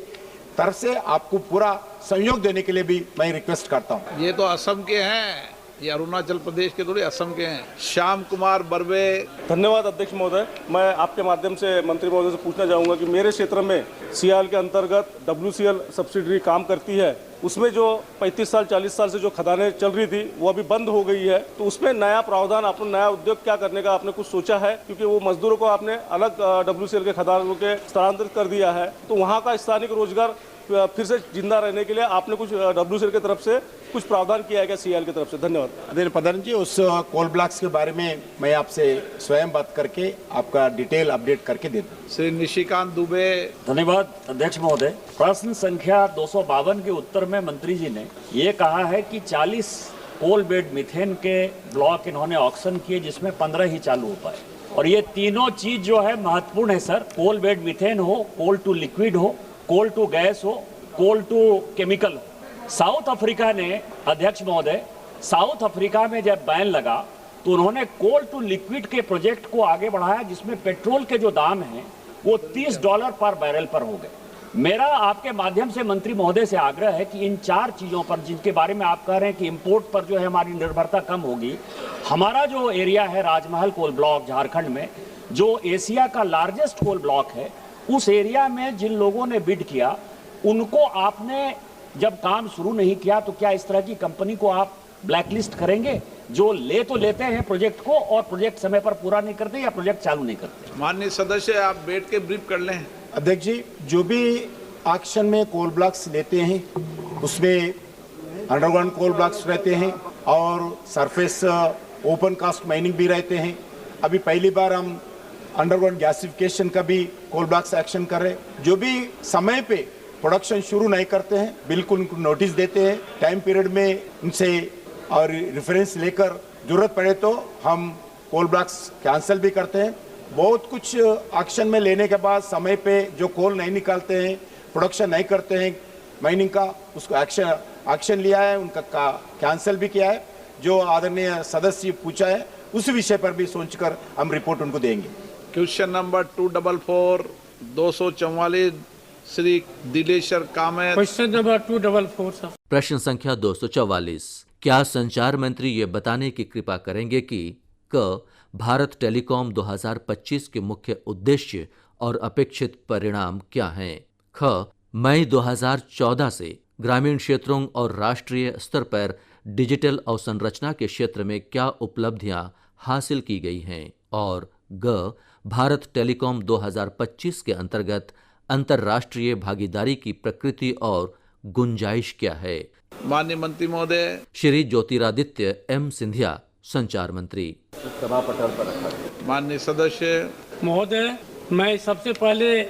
तरफ से आपको पूरा सहयोग देने के लिए भी मैं रिक्वेस्ट करता हूँ। ये तो असम के हैं, ये अरुणाचल प्रदेश के थोड़ी असम के हैं। श्याम कुमार बर्वे। धन्यवाद अध्यक्ष महोदय। मैं आपके माध्यम से मंत्री महोदय से पूछना चाहूँगा कि मेरे क्षेत्र में सीआल के अंतर्गत WCL सब्सिडरी काम करती है, उसमें जो 35 साल 40 साल से जो खदानें चल रही थी वो अभी बंद हो गई है, तो उसमें नया प्रावधान, आपने नया उद्योग क्या करने का आपने कुछ सोचा है? क्योंकि वो मजदूरों को आपने अलग WCL के खदानों के स्थानांतरित कर दिया है, तो वहाँ का स्थानिक रोजगार फिर से जिंदा रहने के लिए आपने कुछ WCL की तरफ से कुछ प्रावधान किया है क्या सीआल की तरफ से? धन्यवाद। आदरणीय प्रधान जी, उस कोल ब्लॉक्स के बारे में मैं आपसे स्वयं बात करके आपका डिटेल अपडेट करके दे दूँ। श्री निशिकांत दुबे। धन्यवाद अध्यक्ष महोदय। प्रश्न संख्या 252 के उत्तर में मंत्री जी ने ये कहा है कि 40 कोल बेड मीथेन के ब्लॉक इन्होंने ऑक्शन किए जिसमें 15 ही चालू हो पाए, और ये तीनों चीज जो है महत्वपूर्ण है सर। कोल बेड मीथेन हो, कोल टू लिक्विड हो, कोल टू गैस हो, कोल टू केमिकल हो। साउथ अफ्रीका ने, अध्यक्ष महोदय, साउथ अफ्रीका में जब बैन लगा तो उन्होंने कोल टू लिक्विड के प्रोजेक्ट को आगे बढ़ाया जिसमें पेट्रोल के जो दाम हैं वो $30 पर बैरल पर हो गए। मेरा आपके माध्यम से मंत्री महोदय से आग्रह है कि इन 4 चीजों पर जिनके बारे में आप कह रहे हैं कि इंपोर्ट पर जो है हमारी निर्भरता कम होगी, हमारा जो एरिया है राजमहल कोल ब्लॉक झारखंड में, जो एशिया का लार्जेस्ट कोल ब्लॉक है, उस एरिया में जिन लोगों ने बिड किया उनको आपने जब काम शुरू नहीं किया तो क्या इस तरह की कंपनी को आप ब्लैकलिस्ट करेंगे जो ले तो लेते हैं प्रोजेक्ट को और प्रोजेक्ट समय पर पूरा नहीं करते या प्रोजेक्ट चालू नहीं करते? माननीय सदस्य, आप बैठ के ब्रीफ कर लें। अध्यक्ष जी, जो भी ऑक्शन में कोल ब्लॉक्स लेते हैं उसमें अंडरग्राउंड कोल ब्लॉक्स रहते हैं और सरफेस ओपन कास्ट माइनिंग भी रहते हैं। अभी पहली बार हम अंडरग्राउंड गैसिफिकेशन का भी कोल ब्लॉक्स एक्शन कर रहे हैं। जो भी समय पे प्रोडक्शन शुरू नहीं करते हैं बिल्कुल उनको नोटिस देते हैं, टाइम पीरियड में उनसे और रेफरेंस लेकर जरूरत पड़े तो हम कोल ब्लॉक्स कैंसिल भी करते हैं। बहुत कुछ एक्शन में लेने के बाद समय पे जो कोल नहीं निकालते हैं, प्रोडक्शन नहीं करते हैं माइनिंग का, उसको एक्शन लिया है, उनका कैंसिल भी किया है। जो आदरणीय सदस्य पूछा है उस विषय पर भी सोचकर हम रिपोर्ट उनको देंगे। Question number 244 244 Shri Dileshwar Kamat. Question number 244 sir. प्रश्न संख्या 244, क्या संचार मंत्री ये बताने की कृपा करेंगे कि क भारत टेलीकॉम 2025 के मुख्य उद्देश्य और अपेक्षित परिणाम क्या हैं? ख मई 2014 से ग्रामीण क्षेत्रों और राष्ट्रीय स्तर पर डिजिटल अवसंरचना के क्षेत्र में क्या उपलब्धियां हासिल की गई हैं? और ग भारत टेलीकॉम 2025 के अंतर्गत अंतर्राष्ट्रीय भागीदारी की प्रकृति और गुंजाइश क्या है? माननीय मंत्री महोदय। श्री ज्योतिरादित्य M सिंधिया, संचार मंत्री। सभा पटल पर रखा। माननीय सदस्य महोदय, मैं सबसे पहले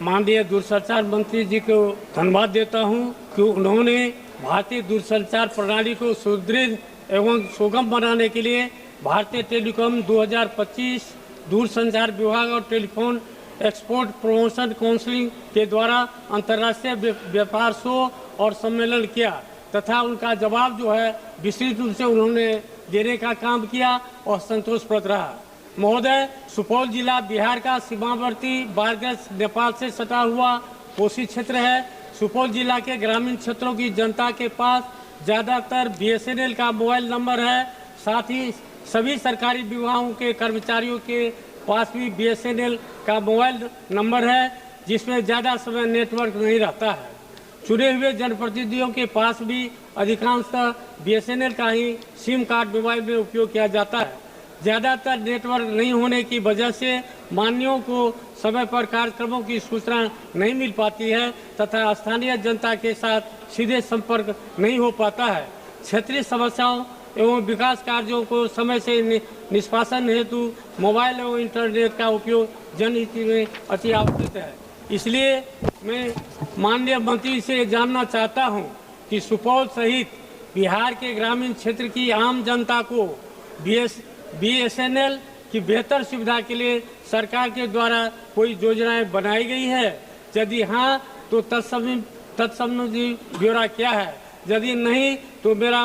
माननीय दूरसंचार मंत्री जी को धन्यवाद देता हूं कि उन्होंने भारतीय दूरसंचार प्रणाली को सुदृढ़ एवं सुगम बनाने के लिए भारतीय टेलीकॉम 2025 दूरसंचार विभाग और टेलीफोन एक्सपोर्ट प्रमोशन काउंसिल के द्वारा अंतर्राष्ट्रीय व्यापार शो और सम्मेलन किया तथा उनका जवाब जो है विस्तृत रूप से उन्होंने देने का काम किया और संतोषप्रद रहा। महोदय, सुपौल जिला बिहार का सीमावर्ती बारगज नेपाल से सटा हुआ कोसी क्षेत्र है। सुपौल जिला के ग्रामीण क्षेत्रों की जनता के पास ज़्यादातर BSNL का मोबाइल नंबर है। साथ ही सभी सरकारी विभागों के कर्मचारियों के पास भी BSNL का मोबाइल नंबर है जिसमें ज़्यादा समय नेटवर्क नहीं रहता है। चुने हुए जनप्रतिनिधियों के पास भी अधिकांशतः BSNL का ही सिम कार्ड मोबाइल में उपयोग किया जाता है। ज़्यादातर नेटवर्क नहीं होने की वजह से मान्यों को समय पर कार्यक्रमों की सूचना नहीं मिल पाती है तथा स्थानीय जनता के साथ सीधे संपर्क नहीं हो पाता है। क्षेत्रीय समस्याओं एवं विकास कार्यों को समय से निष्पादन हेतु मोबाइल एवं इंटरनेट का उपयोग जनहित में अति आवश्यक है। इसलिए मैं माननीय मंत्री से जानना चाहता हूं कि सुपौल सहित बिहार के ग्रामीण क्षेत्र की आम जनता को BSNL की बेहतर सुविधा के लिए सरकार के द्वारा कोई योजनाएं बनाई गई है? यदि हाँ तो तत्संबंधी ब्यौरा क्या है? यदि नहीं तो मेरा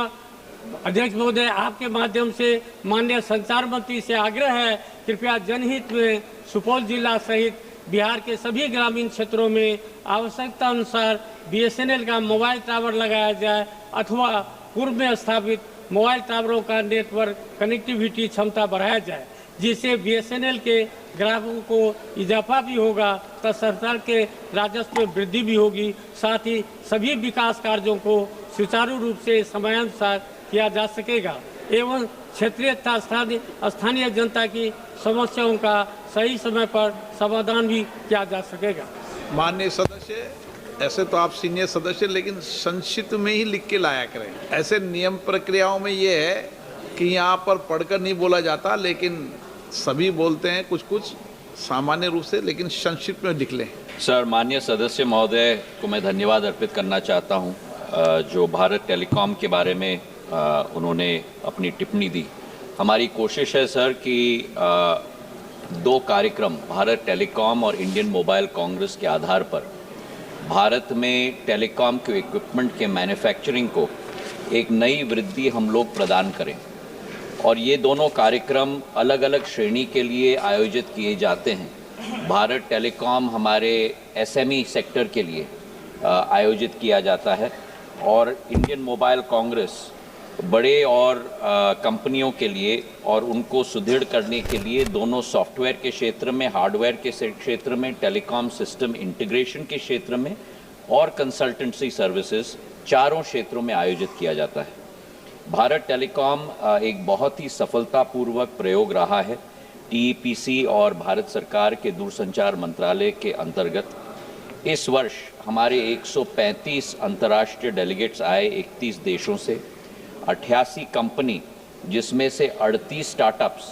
अध्यक्ष महोदय आपके माध्यम से माननीय संचार मंत्री से आग्रह है, कृपया जनहित में सुपौल जिला सहित बिहार के सभी ग्रामीण क्षेत्रों में आवश्यकता अनुसार BSNL का मोबाइल टावर लगाया जाए अथवा पूर्व में स्थापित मोबाइल टावरों का नेटवर्क कनेक्टिविटी क्षमता बढ़ाया जाए, जिससे BSNL के ग्राहकों को इजाफा भी होगा तो सरकार के राजस्व में वृद्धि भी होगी। साथ ही सभी विकास कार्यों को सुचारू रूप से समयानुसार किया जा सकेगा एवं क्षेत्रीय तथा स्थानीय जनता की समस्याओं का सही समय पर समाधान भी किया जा सकेगा। माननीय सदस्य, ऐसे तो आप सीनियर सदस्य, लेकिन संक्षिप्त में ही लिख के लाया करें। ऐसे नियम प्रक्रियाओं में ये है कि यहाँ पर पढ़कर नहीं बोला जाता, लेकिन सभी बोलते हैं कुछ कुछ सामान्य रूप से, लेकिन संक्षिप्त में लिख लें। सर, माननीय सदस्य महोदय को मैं धन्यवाद अर्पित करना चाहता हूँ जो भारत टेलीकॉम के बारे में उन्होंने अपनी टिप्पणी दी। हमारी कोशिश है सर कि दो कार्यक्रम भारत टेलीकॉम और इंडियन मोबाइल कांग्रेस के आधार पर भारत में टेलीकॉम के इक्विपमेंट के मैन्युफैक्चरिंग को एक नई वृद्धि हम लोग प्रदान करें, और ये दोनों कार्यक्रम अलग अलग श्रेणी के लिए आयोजित किए जाते हैं। भारत टेलीकॉम हमारे SME सेक्टर के लिए आयोजित किया जाता है और इंडियन मोबाइल कांग्रेस बड़े और कंपनियों के लिए और उनको सुदृढ़ करने के लिए दोनों सॉफ्टवेयर के क्षेत्र में, हार्डवेयर के क्षेत्र में, टेलीकॉम सिस्टम इंटीग्रेशन के क्षेत्र में और कंसल्टेंसी सर्विसेज, चारों क्षेत्रों में आयोजित किया जाता है। भारत टेलीकॉम एक बहुत ही सफलतापूर्वक प्रयोग रहा है। TEPC और भारत सरकार के दूरसंचार मंत्रालय के अंतर्गत इस वर्ष हमारे 135 अंतर्राष्ट्रीय डेलीगेट्स आए 31 देशों से, 88 कंपनी जिसमें से 38 स्टार्टअप्स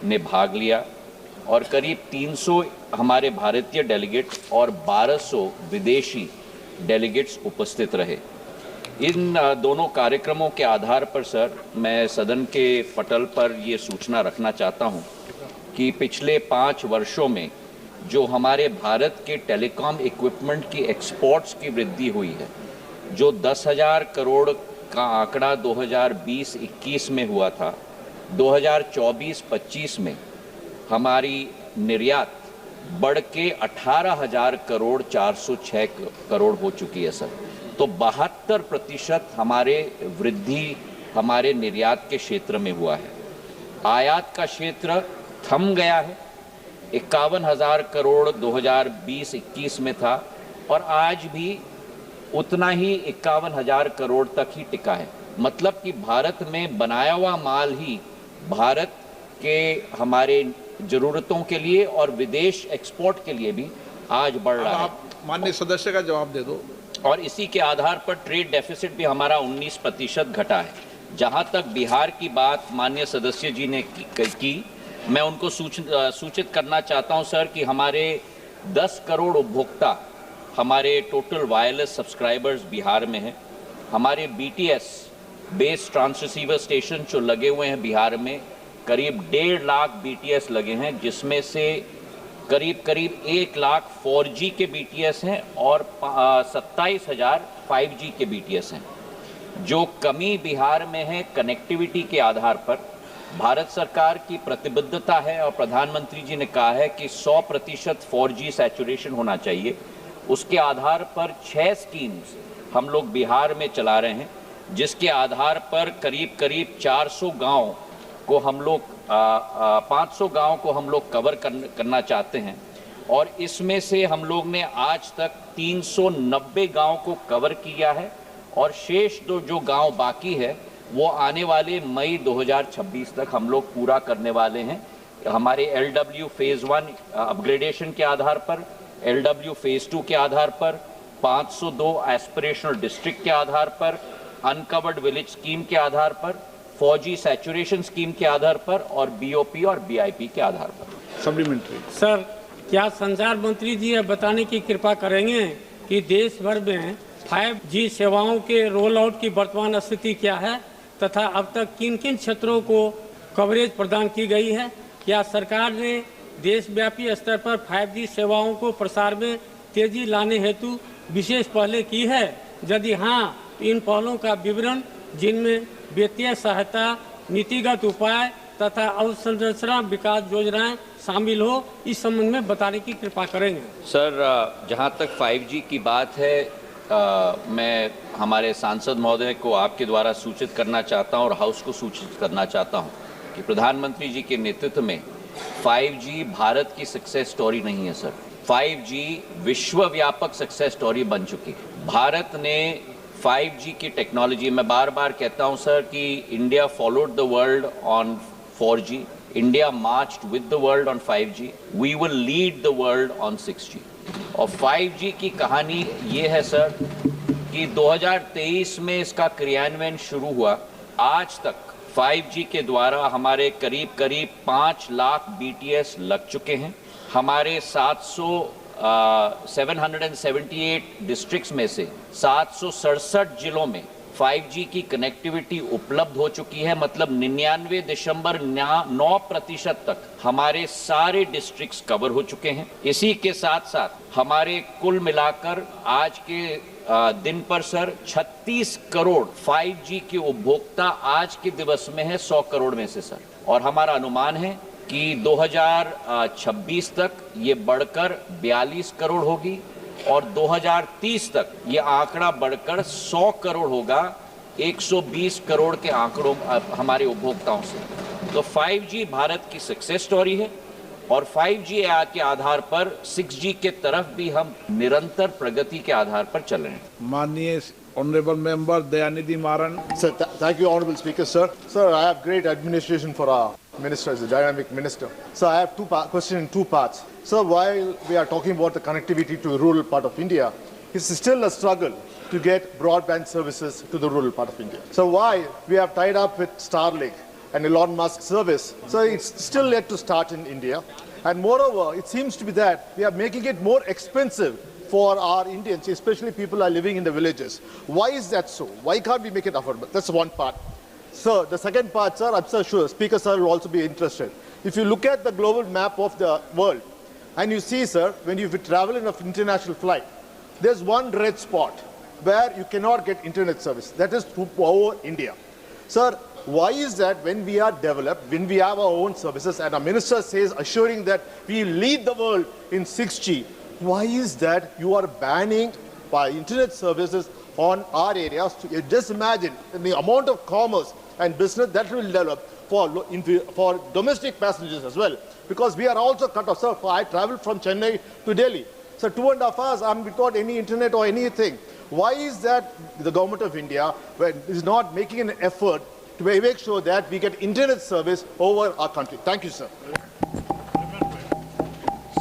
ने भाग लिया और करीब 300 हमारे भारतीय डेलीगेट्स और 1200 विदेशी डेलीगेट्स उपस्थित रहे। इन दोनों कार्यक्रमों के आधार पर सर, मैं सदन के पटल पर ये सूचना रखना चाहता हूँ कि पिछले 5 वर्षों में जो हमारे भारत के टेलीकॉम इक्विपमेंट की एक्सपोर्ट्स की वृद्धि हुई है, जो 10,000 करोड़ का आंकड़ा 2020-21 में हुआ था, 2024-25 में हमारी निर्यात बढ़ के 18,000 करोड़ 406 करोड़ हो चुकी है सर। तो 72% हमारे वृद्धि हमारे निर्यात के क्षेत्र में हुआ है। आयात का क्षेत्र थम गया है, 51,000 करोड़ 2020-21 में था और आज भी उतना ही 51,000 करोड़ तक ही टिका है। मतलब कि भारत में बनाया हुआ माल ही भारत के हमारे जरूरतों के लिए और विदेश एक्सपोर्ट के लिए भी आज बढ़ रहा है। आप माननीय सदस्य का जवाब दे दो। और इसी के आधार पर ट्रेड डेफिसिट भी हमारा 19% घटा है। जहां तक बिहार की बात माननीय सदस्य जी ने की, मैं उनको सूचित करना चाहता हूं सर कि हमारे 10 करोड़ उपभोक्ता हमारे टोटल वायरलेस सब्सक्राइबर्स बिहार में हैं। हमारे BTS बेस ट्रांससीवर स्टेशन जो लगे हुए हैं बिहार में, करीब 1.5 लाख BTS लगे हैं, जिसमें से करीब 1 लाख 4G के BTS हैं और 27,000 5G के BTS हैं। जो कमी बिहार में है कनेक्टिविटी के आधार पर, भारत सरकार की प्रतिबद्धता है और प्रधानमंत्री जी ने कहा है कि 100% 4G सैचुरेशन होना चाहिए। उसके आधार पर 6 स्कीम्स हम लोग बिहार में चला रहे हैं, जिसके आधार पर करीब 400 गांव को हम लोग 500 गांव को हम लोग कवर करना चाहते हैं और इसमें से हम लोग ने आज तक 390 गांव को कवर किया है और शेष जो गांव बाकी है वो आने वाले मई 2026 तक हम लोग पूरा करने वाले हैं। हमारे LW फेज़ 1 अपग्रेडेशन के आधार पर, LW फेज़ 2 के आधार पर, 502 एस्पिरेशनल डिस्ट्रिक्ट के आधार पर, अनकवर्ड विलेज स्कीम के आधार पर, 4G सैचुरेशन स्कीम के आधार पर और BOP और BIP के आधार पर। सप्लीमेंट्री सर, क्या संचार मंत्री जी यह बताने की कृपा करेंगे कि देश भर में 5G सेवाओं के रोल आउट की वर्तमान स्थिति क्या है तथा अब तक किन किन क्षेत्रों को कवरेज प्रदान की गई है? क्या सरकार ने देशव्यापी स्तर पर 5G सेवाओं को प्रसार में तेजी लाने हेतु विशेष पहलें की है? यदि हाँ, इन पहलों का विवरण जिनमें वित्तीय सहायता, नीतिगत उपाय तथा अवसंरचना विकास योजनाएं शामिल हो, इस संबंध में बताने की कृपा करेंगे। सर, जहां तक 5G की बात है, मैं हमारे सांसद महोदय को आपके द्वारा सूचित करना चाहता हूं और हाउस को सूचित करना चाहता हूं कि प्रधानमंत्री जी के नेतृत्व में 5G भारत की सक्सेस स्टोरी नहीं है सर। 5G विश्वव्यापक सक्सेस स्टोरी बन चुकी है। भारत ने 5G की टेक्नोलॉजी, मैं बार बार कहता हूं सर कि India followed the world on 4G, India marched with the world on 5G, we will lead the world on 6G। और 5G की कहानी ये है सर कि 2023 में इसका क्रियान्वयन शुरू हुआ। आज तक 5G के द्वारा हमारे करीब 5 लाख BTS लग चुके हैं। हमारे 778 डिस्ट्रिक्ट्स में से 767 जिलों में 5G की कनेक्टिविटी उपलब्ध हो चुकी है। मतलब 99.9% तक हमारे सारे डिस्ट्रिक्ट्स कवर हो चुके हैं। इसी के साथ साथ हमारे कुल मिलाकर आज के दिन पर सर 36 करोड़ 5G के उपभोक्ता आज के दिवस में है 100 करोड़ में से सर। और हमारा अनुमान है कि 2026 तक ये बढ़कर 42 करोड़ होगी और 2030 तक ये आंकड़ा बढ़कर 100 करोड़ होगा, 120 करोड़ के आंकड़ों हमारे उपभोक्ताओं से। तो 5G भारत की सक्सेस स्टोरी है और 5G के आधार पर 6G के तरफ भी हम निरंतर प्रगति के आधार पर चल रहे हैं। माननीय Honorable Member Dayanidhi Maran. Sir, thank you, Honorable Speaker, sir. Sir, I have great administration for our minister, as a dynamic minister. So I have questions in two parts. Sir, while we are talking about the connectivity to the rural part of India, it's still a struggle to get broadband services to the rural part of India. So why we have tied up with Starlink and Elon Musk service, so it's still yet to start in India. And moreover, it seems to be that we are making it more expensive for our Indians, especially people who are living in the villages. Why is that so? Why can't we make it affordable? That's one part. Sir, the second part, sir, I'm sure Speaker sir will also be interested. If you look at the global map of the world, and you see, sir, when you travel in an international flight, there's one red spot where you cannot get internet service. That is over India. Sir, why is that when we are developed, when we have our own services, and our minister says, assuring that we lead the world in 6G, why is that you are banning by internet services on our areas? Just imagine the amount of commerce and business that will develop for domestic passengers as well. Because we are also cut off. Sir, I traveled from Chennai to Delhi. So 2.5 hours, I'm without any internet or anything. Why is that the government of India is not making an effort to make sure that we get internet service over our country? Thank you, sir.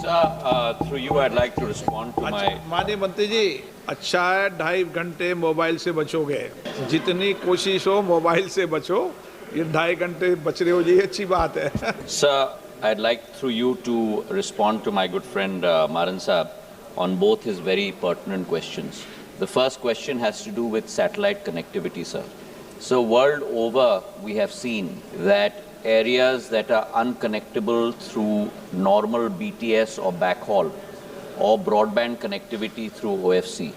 Sir, through you, I'd like to respond to my... माननीय मंत्री जी, अच्छा है 2.5 घंटे mobile से बचोगे। जितनी कोशिश हो mobile से बचो, ये 2.5 घंटे बच रहे हो जी, अच्छी बात है। Sir, I'd like through you to respond to my good friend Maran Saab on both his very pertinent questions. The first question has to do with satellite connectivity, sir. So world over, we have seen that areas that are unconnectable through normal BTS or backhaul or broadband connectivity through OFC,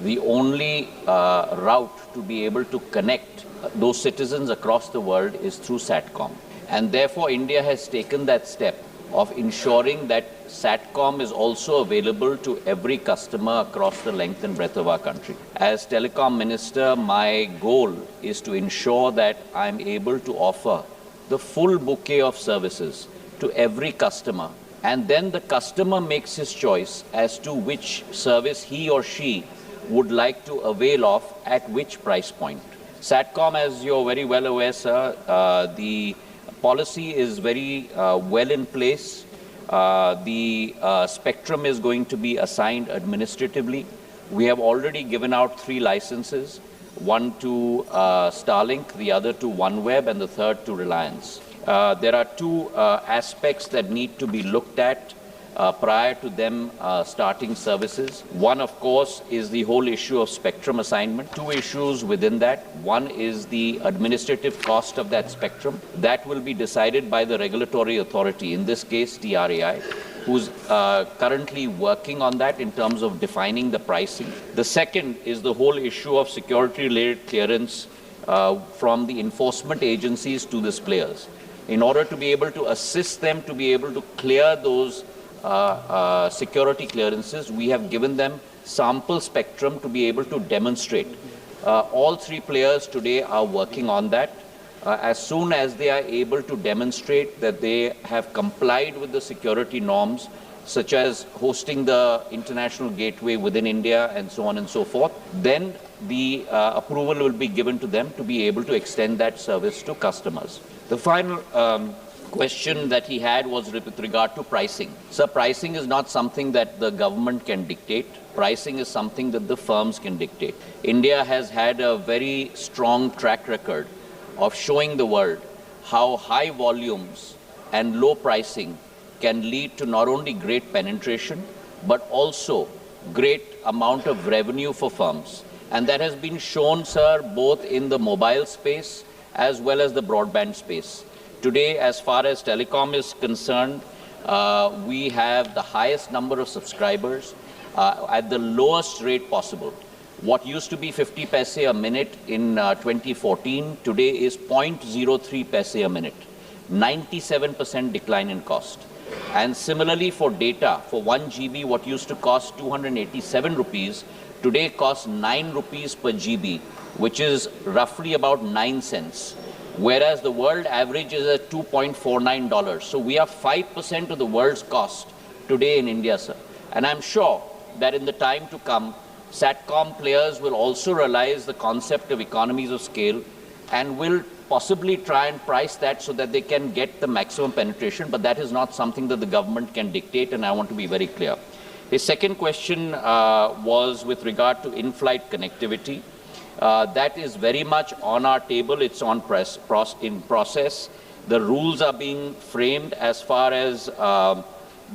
the only route to be able to connect those citizens across the world is through SATCOM. And therefore, India has taken that step of ensuring that SATCOM is also available to every customer across the length and breadth of our country. As Telecom Minister, my goal is to ensure that I'm able to offer the full bouquet of services to every customer, and then the customer makes his choice as to which service he or she would like to avail of at which price point. SATCOM, as you're very well aware, sir, the policy is very well in place. The spectrum is going to be assigned administratively. We have already given out 3 licenses, one to Starlink, the other to OneWeb, and the third to Reliance. There are 2 aspects that need to be looked at. prior to them starting services. One, of course, is the whole issue of spectrum assignment. Two issues within that. One is the administrative cost of that spectrum. That will be decided by the regulatory authority, in this case TRAI, who's currently working on that in terms of defining the pricing. The second is the whole issue of security-related clearance from the enforcement agencies to these players. In order to be able to assist them to be able to clear those security clearances, we have given them sample spectrum to be able to demonstrate. All three players today are working on that. As soon as they are able to demonstrate that they have complied with the security norms, such as hosting the international gateway within India and so on and so forth, then the approval will be given to them to be able to extend that service to customers. The final question that he had was with regard to pricing. Sir, pricing is not something that the government can dictate. Pricing is something that the firms can dictate. India has had a very strong track record of showing the world how high volumes and low pricing can lead to not only great penetration, but also great amount of revenue for firms. And that has been shown, sir, both in the mobile space as well as the broadband space. Today, as far as telecom is concerned, we have the highest number of subscribers at the lowest rate possible. What used to be 50 paise a minute in 2014, today is 0.03 paise a minute. 97% decline in cost. And similarly for data, for 1 GB, what used to cost 287 rupees, today costs 9 rupees per GB, which is roughly about 9 cents. Whereas the world average is at $2.49. So we are 5% of the world's cost today in India, sir. And I'm sure that in the time to come, SATCOM players will also realize the concept of economies of scale and will possibly try and price that so that they can get the maximum penetration, but that is not something that the government can dictate, and I want to be very clear. His second question was with regard to in-flight connectivity. That is very much on our table. It's in process. The rules are being framed as far as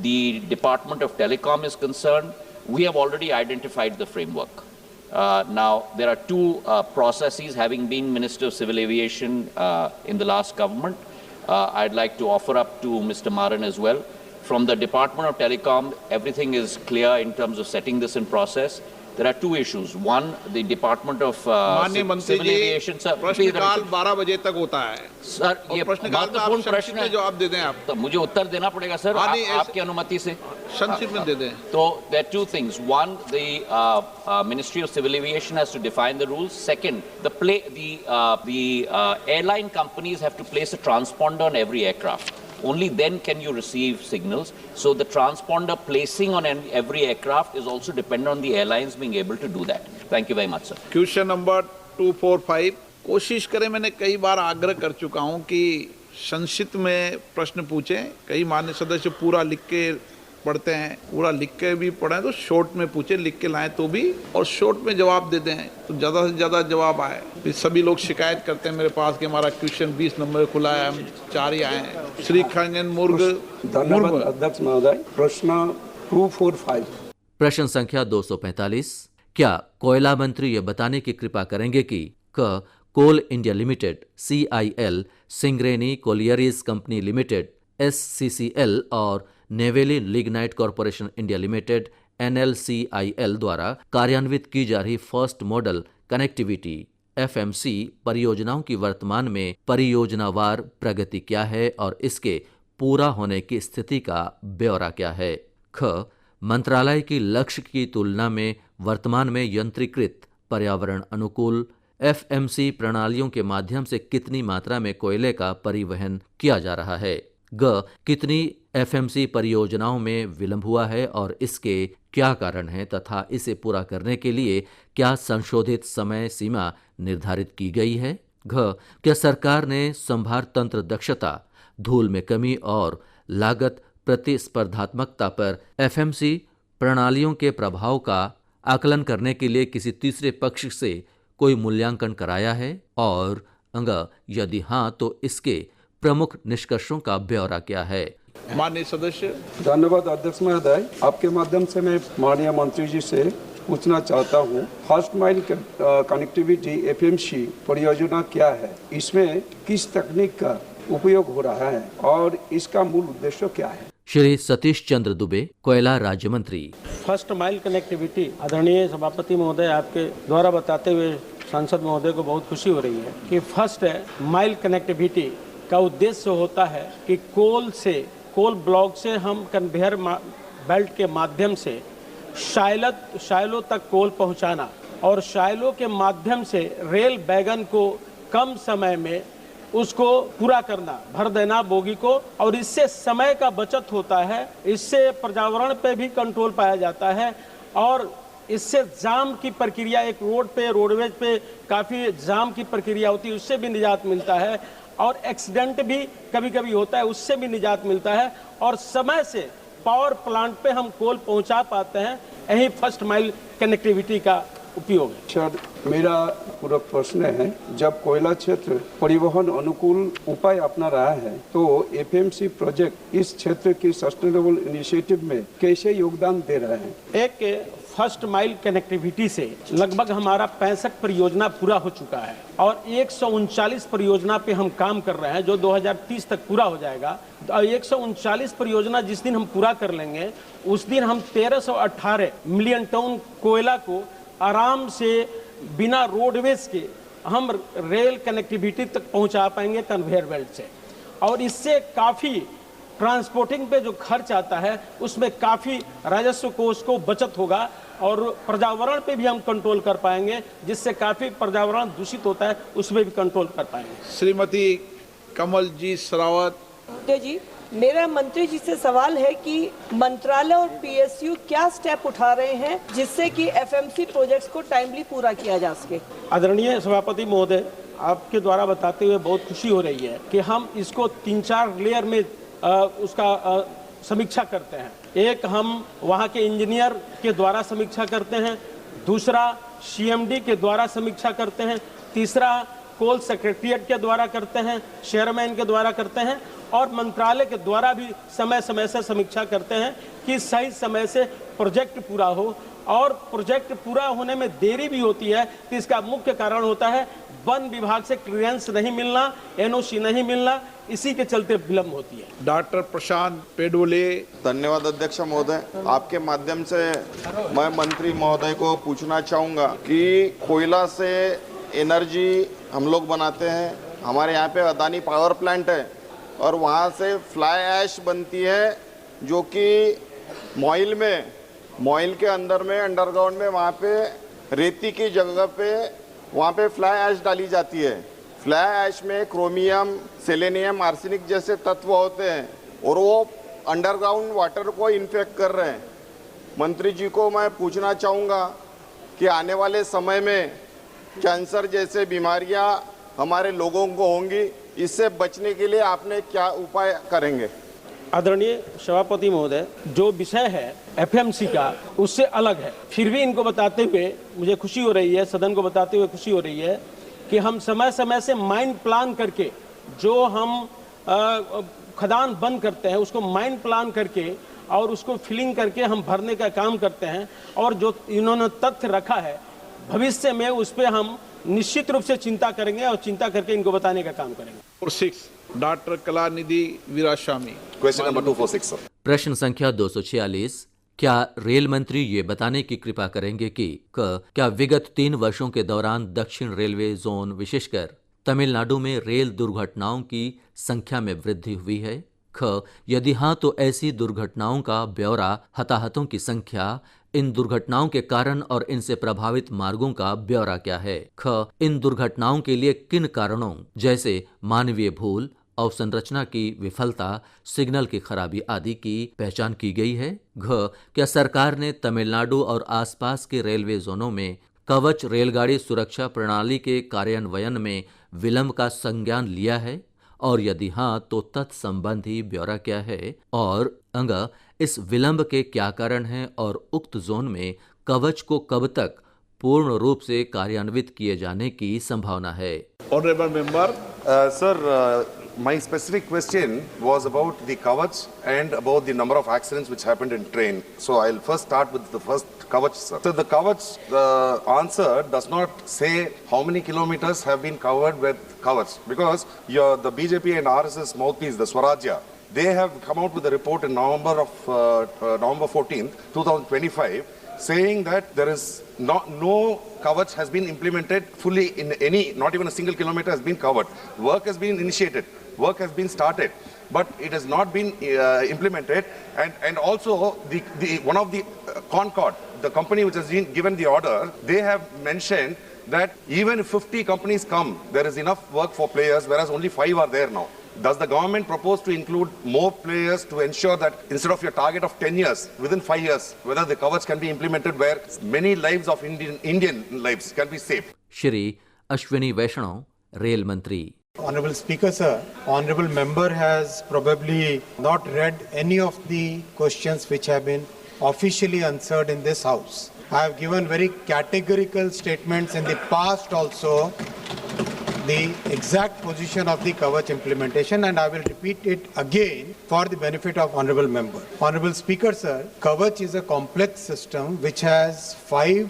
the Department of Telecom is concerned. We have already identified the framework. Now, there are two processes. Having been Minister of Civil Aviation in the last government, I'd like to offer up to Mr. Maran as well. From the Department of Telecom, everything is clear in terms of setting this in process. There are two issues. One, the Department of Civil Aviation. Sir, प्रश्नकाल 12 बजे तक होता है. Sir, ये महत्वपूर्ण प्रश्न है. जवाब दे दें आप. तो मुझे उत्तर देना पड़ेगा सर, आपकी अनुमति से. संक्षिप्त में दे दें. So there are two things. One, the Ministry of Civil Aviation has to define the rules. Second, the airline companies have to place a transponder on every aircraft. Only then can you receive signals. So the transponder placing on every aircraft is also dependent on the airlines being able to do that. Thank you very much, sir. Question number 245. कोशिश करें, मैंने कई बार आग्रह कर चुका हूं कि संक्षिप्त में प्रश्न पूछें. कई मान्य सदस्य पूरा लिख के पढ़ते हैं, पूरा लिख के भी पढ़ें तो शॉर्ट में पूछें, लिख के लाएं तो भी, और शॉर्ट में जवाब दे दें तो ज़्यादा से ज़्यादा जवाब आए. सभी लोग शिकायत करते हैं मेरे पास कि हमारा क्वेश्चन 20 नंबर खुला है, हम 4 ही आए हैं. श्री खंजन मुर्ग. धन्यवाद अध्यक्ष महोदय. प्रश्न 245. प्रश्न संख्या 245. क्या कोयला मंत्री ये बताने की कृपा करेंगे कि coal India limited CIL, Singareni collieries company limited SCCL और Neyveli lignite corporation India limited NLCIL द्वारा कार्यान्वित की जा रही फर्स्ट मॉडल कनेक्टिविटी FMC परियोजनाओं की वर्तमान में परियोजनावार प्रगति क्या है और इसके पूरा होने की स्थिति का ब्यौरा क्या है. ख. मंत्रालय की लक्ष्य की तुलना में वर्तमान में यंत्रीकृत पर्यावरण अनुकूल FMC प्रणालियों के माध्यम से कितनी मात्रा में कोयले का परिवहन किया जा रहा है. ग. कितनी FMC परियोजनाओं में विलंब हुआ है और इसके क्या कारण हैं तथा इसे पूरा करने के लिए क्या संशोधित समय सीमा निर्धारित की गई है. घ. क्या सरकार ने संभार तंत्र दक्षता, धूल में कमी और लागत प्रतिस्पर्धात्मकता पर FMC प्रणालियों के प्रभाव का आकलन करने के लिए किसी तीसरे पक्ष से कोई मूल्यांकन कराया है और यदि हाँ तो इसके प्रमुख निष्कर्षों का ब्यौरा क्या है. माननीय सदस्य। धन्यवाद अध्यक्ष महोदय। आपके माध्यम से मैं माननीय मंत्री जी से पूछना चाहता हूँ, फर्स्ट माइल कनेक्टिविटी एफएमसी परियोजना क्या है, इसमें किस तकनीक का उपयोग हो रहा है और इसका मूल उद्देश्य क्या है? श्री सतीश चंद्र दुबे, कोयला राज्य मंत्री। फर्स्ट माइल कनेक्टिविटी, आदरणीय सभापति महोदय, आपके द्वारा बताते हुए सांसद महोदय को बहुत खुशी हो रही है कि फर्स्ट माइल कनेक्टिविटी का उद्देश्य होता है कि कोल ब्लॉक से हम कन्वेयर बेल्ट के माध्यम से शायलों तक कोल पहुंचाना और शायलों के माध्यम से रेल वैगन को कम समय में उसको पूरा करना, भर देना बोगी को, और इससे समय का बचत होता है, इससे पर्यावरण पे भी कंट्रोल पाया जाता है और इससे जाम की प्रक्रिया, एक रोडवेज पे काफ़ी जाम की प्रक्रिया होती है, उससे भी निजात मिलता है और एक्सीडेंट भी कभी कभी होता है, उससे भी निजात मिलता है और समय से पावर प्लांट पे हम कोल पहुंचा पाते हैं। यही फर्स्ट माइल कनेक्टिविटी का उपयोग है। सर, मेरा पूरा प्रश्न है, जब कोयला क्षेत्र परिवहन अनुकूल उपाय अपना रहा है तो एफएमसी प्रोजेक्ट इस क्षेत्र की सस्टेनेबल इनिशिएटिव में कैसे योगदान दे रहे हैं? एक फर्स्ट माइल कनेक्टिविटी से लगभग हमारा 65 परियोजना पूरा हो चुका है और 139 परियोजना पे हम काम कर रहे हैं जो 2030 तक पूरा हो जाएगा। 139 परियोजना जिस दिन हम पूरा कर लेंगे उस दिन हम 1318 मिलियन टन कोयला को आराम से बिना रोडवेज के हम रेल कनेक्टिविटी तक पहुंचा पाएंगे कन्वेयर बेल्ट से, और इससे काफ़ी ट्रांसपोर्टिंग पे जो खर्च आता है उसमें काफ़ी राजस्व कोष को बचत होगा और पर्यावरण पे भी हम कंट्रोल कर पाएंगे, जिससे काफ़ी पर्यावरण दूषित होता है उसमें भी कंट्रोल कर पाएंगे। श्रीमती कमल जी सरावत। जी, मेरा मंत्री जी से सवाल है कि मंत्रालय और पीएसयू क्या स्टेप उठा रहे हैं जिससे कि एफएमसी प्रोजेक्ट्स को टाइमली पूरा किया जा सके। आदरणीय सभापति महोदय, आपके द्वारा बताते हुए बहुत खुशी हो रही है कि हम इसको 3-4 लेयर में उसका समीक्षा करते हैं। एक, हम वहाँ के इंजीनियर के द्वारा समीक्षा करते हैं, दूसरा सीएमडी के द्वारा समीक्षा करते हैं, तीसरा कोल सेक्रेटरिएट के द्वारा करते हैं, चेयरमैन के द्वारा करते हैं और मंत्रालय के द्वारा भी समय समय से समीक्षा करते हैं कि सही समय से प्रोजेक्ट पूरा हो। और प्रोजेक्ट पूरा होने में देरी भी होती है तो इसका मुख्य कारण होता है वन विभाग से क्लियरेंस नहीं मिलना, एनओसी नहीं मिलना, इसी के चलते विलम्ब होती है। डॉक्टर प्रशांत पेडोले। धन्यवाद अध्यक्ष महोदय। आपके माध्यम से मैं मंत्री महोदय को पूछना चाहूँगा कि कोयला से एनर्जी हम लोग बनाते हैं, हमारे यहाँ पे अदानी पावर प्लांट है और वहाँ से फ्लाई ऐश बनती है जो कि मॉइल के अंदर में अंडरग्राउंड में वहाँ पे रेती की जगह पे वहाँ पे फ्लाई ऐश डाली जाती है। फ्लाई ऐश में क्रोमियम, सेलेनियम, आर्सेनिक जैसे तत्व होते हैं और वो अंडरग्राउंड वाटर को इन्फेक्ट कर रहे हैं। मंत्री जी को मैं पूछना चाहूँगा कि आने वाले समय में कैंसर जैसे बीमारियाँ हमारे लोगों को होंगी, इससे बचने के लिए आपने क्या उपाय करेंगे? आदरणीय सभापति महोदय, जो विषय है एफएमसी का उससे अलग है, फिर भी इनको बताते हुए मुझे खुशी हो रही है, सदन को बताते हुए खुशी हो रही है कि हम समय समय से माइन प्लान करके जो हम खदान बंद करते हैं उसको माइन प्लान करके और उसको फिलिंग करके हम भरने का काम करते हैं और जो इन्होंने तथ्य रखा है भविष्य में उस पर हम निश्चित रूप से चिंता करेंगे और चिंता करके इनको बताने का काम करेंगे। और 6 doctor Kalanidhi Veeraswamy. Question number 246 sir. प्रश्न संख्या 246, क्या रेल मंत्री ये बताने की कृपा करेंगे कि क्या विगत 3 वर्षों के दौरान दक्षिण रेलवे जोन विशेषकर तमिलनाडु में रेल दुर्घटनाओं की संख्या में वृद्धि हुई है? यदि हाँ तो ऐसी दुर्घटनाओं का ब्यौरा, हताहतों की संख्या, इन दुर्घटनाओं के कारण और इनसे प्रभावित मार्गों का ब्यौरा क्या है? इन दुर्घटनाओं के लिए किन कारणों जैसे मानवीय भूल, अवसंरचना की विफलता, सिग्नल की खराबी आदि की पहचान की गई है? क्या सरकार ने तमिलनाडु और आसपास के रेलवे जोनों में कवच रेलगाड़ी सुरक्षा प्रणाली के कार्यान्वयन में विलंब का संज्ञान लिया है? और यदि हाँ तो तत्संबंधी ब्यौरा क्या है? और इस विलंब के क्या कारण हैं और उक्त जोन में कवच को कब तक पूर्ण रूप से कार्यान्वित किए जाने की संभावना है? Honourable member. Sir, my specific question was about the Kavach and about the number of accidents which happened in train. So I'll first start with the first Kavach, sir. So the Kavach, the answer does not say how many kilometers have been covered with Kavach, because the BJP and RSS mouthpiece, the Swarajya, they have come out with a report in November 14th, 2025, saying that there is no Kavach has been implemented fully in any, not even a single kilometer has been covered. Work has been initiated, work has been started, but it has not been implemented. And also the one of the Concord, the company which has been given the order, they have mentioned that even if 50 companies come, there is enough work for players, whereas only 5 are there now. Does the government propose to include more players to ensure that instead of your target of 10 years, within 5 years, whether the Kavach can be implemented where many lives of Indian lives can be saved? Shri Ashwini Vaishnaw, rail मंत्री। Honorable Speaker, sir, honorable member has probably not read any of the questions which have been officially answered in this house. I have given very categorical statements in the past also, the exact position of the Kavach implementation, and I will repeat it again for the benefit of honorable member. Honorable Speaker, sir, Kavach is a complex system which has five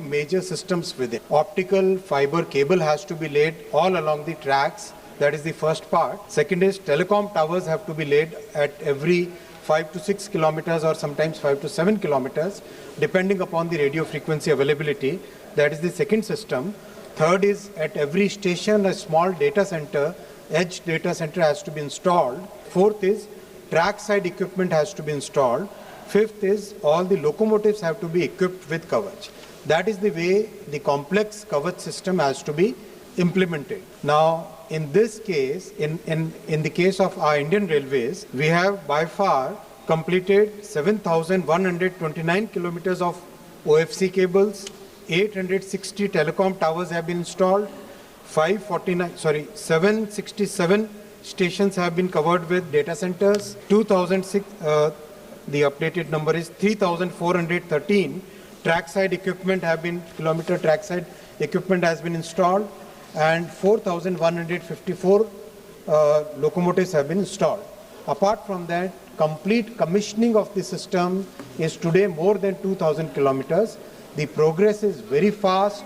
major systems within. Optical fiber cable has to be laid all along the tracks. That is the first part. Second is telecom towers have to be laid at every 5 to 6 kilometers or sometimes 5 to 7 kilometers, depending upon the radio frequency availability. That is the second system. Third is at every station a small data center, edge data center has to be installed. Fourth is trackside equipment has to be installed. Fifth is all the locomotives have to be equipped with Kavach. That is the way the complex Kavach system has to be implemented. Now, in this case, in the case of our Indian Railways, we have by far completed 7,129 kilometers of OFC cables, 860 telecom towers have been installed, 767 stations have been covered with data centers, 2006, the updated number is 3,413 trackside equipment have been, kilometer trackside equipment has been installed, and 4,154 locomotives have been installed. Apart from that, complete commissioning of the system is today more than 2,000 kilometers. The progress is very fast.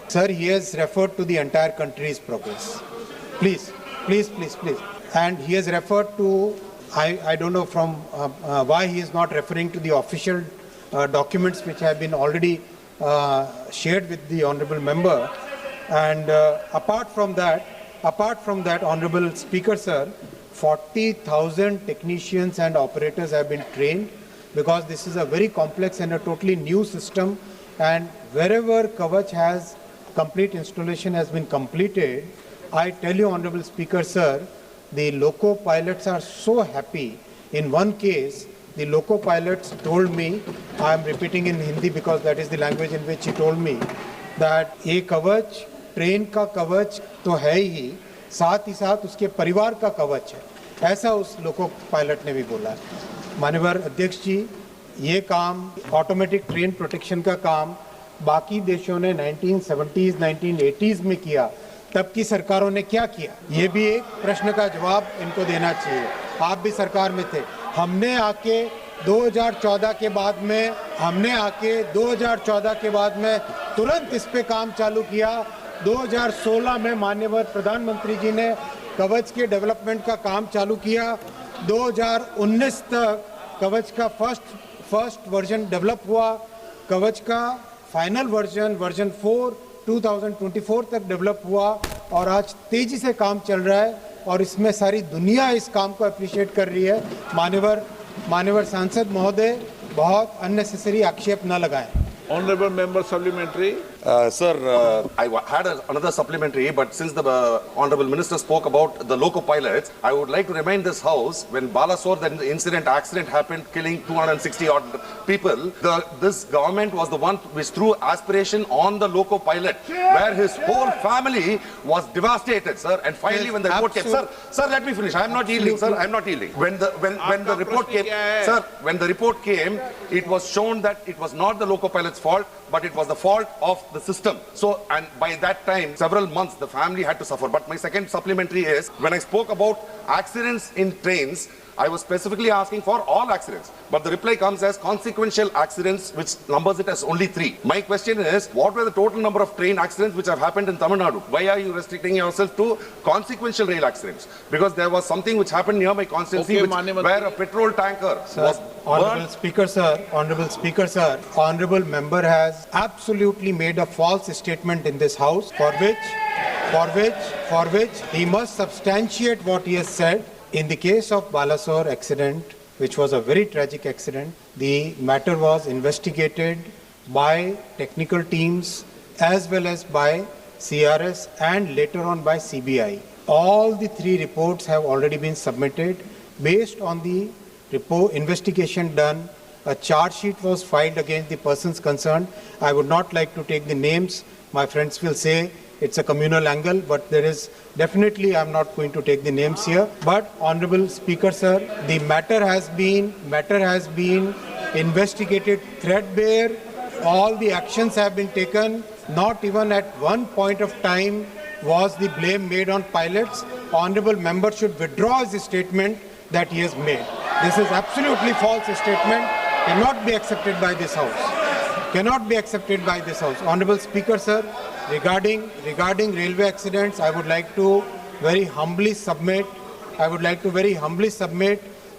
Sir, he has referred to the entire country's progress. Please. And he has referred to, I don't know from why he is not referring to the official documents which have been already shared with the honorable member. And apart from that, honorable Speaker, sir, 40,000 technicians and operators have been trained, because this is a very complex and a totally new system, and wherever Kavach has complete installation has been completed, I tell you, honorable Speaker, sir, the loco pilots are so happy. In one case, the loco pilots told me, I am repeating in Hindi because that is the language in which he told me, that ये कवच train का कवच तो है ही साथ उसके परिवार का कवच है, ऐसा उस लोको पायलट ने भी बोला है। माननीय अध्यक्ष जी, ये काम ऑटोमेटिक ट्रेन प्रोटेक्शन का काम बाकी देशों ने 1970s 1980s में किया, तब की सरकारों ने क्या किया, ये भी एक प्रश्न का जवाब इनको देना चाहिए। आप भी सरकार में थे, हमने आके 2014 के बाद में तुरंत इस पे काम चालू किया। 2016 में माननीय प्रधानमंत्री जी ने कवच के डेवलपमेंट का काम चालू किया। 2019 तक कवच का फर्स्ट वर्जन डेवलप हुआ, कवच का फाइनल वर्जन 4 2024 तक डेवलप हुआ, और आज तेजी से काम चल रहा है और इसमें सारी दुनिया इस काम को अप्रिशिएट कर रही है। माननीय सांसद महोदय, बहुत अननेसेसरी आक्षेप न लगाएं। Honorable member supplementary. Sir, I had another supplementary, but since the Honorable Minister spoke about the loco pilots, I would like to remind this House, when Balasore, the accident happened, killing 260 odd people, this government was the one which threw aspiration on the loco pilot, where his whole family was devastated, sir. And finally, when the report came, sir, let me finish. I am not yielding, sir. I am not yielding. When the report came, sir, when the report came, it was shown that it was not the loco pilot's fault, but it was the fault of the system. So, and by that time, several months, the family had to suffer. But my second supplementary is, when I spoke about accidents in trains, I was specifically asking for all accidents. But the reply comes as consequential accidents, which numbers it as only 3. My question is, what were the total number of train accidents which have happened in Tamil Nadu? Why are you restricting yourself to consequential rail accidents? Because there was something which happened near my constituency, where a petrol tanker was Honorable Speaker, sir, Honorable Member has absolutely made a false statement in this House, for which he must substantiate what he has said. In the case of Balasore accident, which was a very tragic accident, the matter was investigated by technical teams as well as by CRS and later on by CBI. All the 3 reports have already been submitted. Based on the investigation done, a charge sheet was filed against the persons concerned. I would not like to take the names. My friends will say it's a communal angle, but there is definitely, I'm not going to take the names here. But Honorable Speaker, sir, the matter has been investigated threadbare. All the actions have been taken. Not even at one point of time was the blame made on pilots. Honorable Member should withdraw his statement that he has made. This is absolutely false statement. Cannot be accepted by this House. Cannot be accepted by this House. Honorable Speaker, sir, regarding railway accidents, I would like to very humbly submit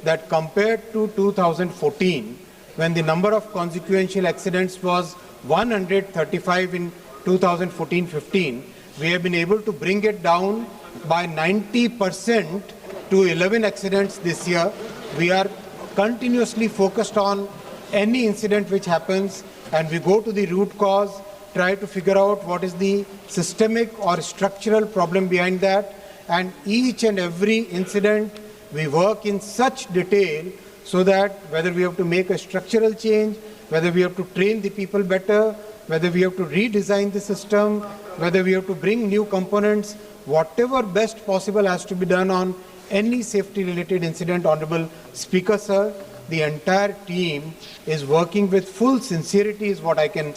that compared to 2014, when the number of consequential accidents was 135 in 2014-15, we have been able to bring it down by 90% to 11 accidents this year. We are continuously focused on any incident which happens, and we go to the root cause, try to figure out what is the systemic or structural problem behind that, and each and every incident we work in such detail so that whether we have to make a structural change, whether we have to train the people better, whether we have to redesign the system, whether we have to bring new components, whatever best possible has to be done on any safety related incident. Honorable Speaker, sir, the entire team is working with full sincerity is what I can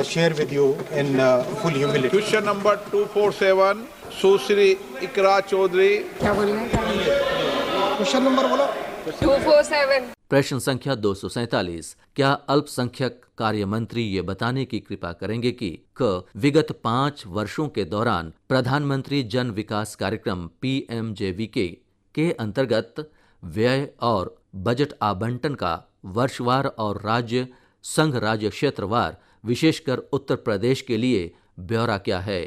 share with you in full humility. Question number 247, Susri Ikra Chaudhary. क्या बोलना है? Question number बोलो। 247। प्रश्न संख्या 247, क्या अल्पसंख्यक कार्य मंत्री ये बताने की कृपा करेंगे कि विगत 5 वर्षों के दौरान प्रधानमंत्री जन विकास कार्यक्रम PMJVK के अंतर्गत व्यय और बजट आवंटन का वर्षवार और राज्य संघ राज्य क्षेत्रवार विशेषकर उत्तर प्रदेश के लिए ब्यौरा क्या है?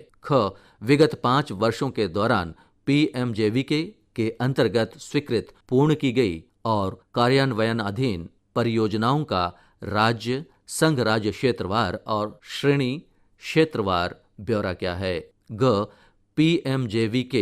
विगत 5 वर्षों के दौरान PMJVK के अंतर्गत स्वीकृत पूर्ण की गई और कार्यान्वयनाधीन परियोजनाओं का राज्य संघ राज्य क्षेत्रवार और श्रेणी क्षेत्रवार ब्यौरा क्या है? PMJVK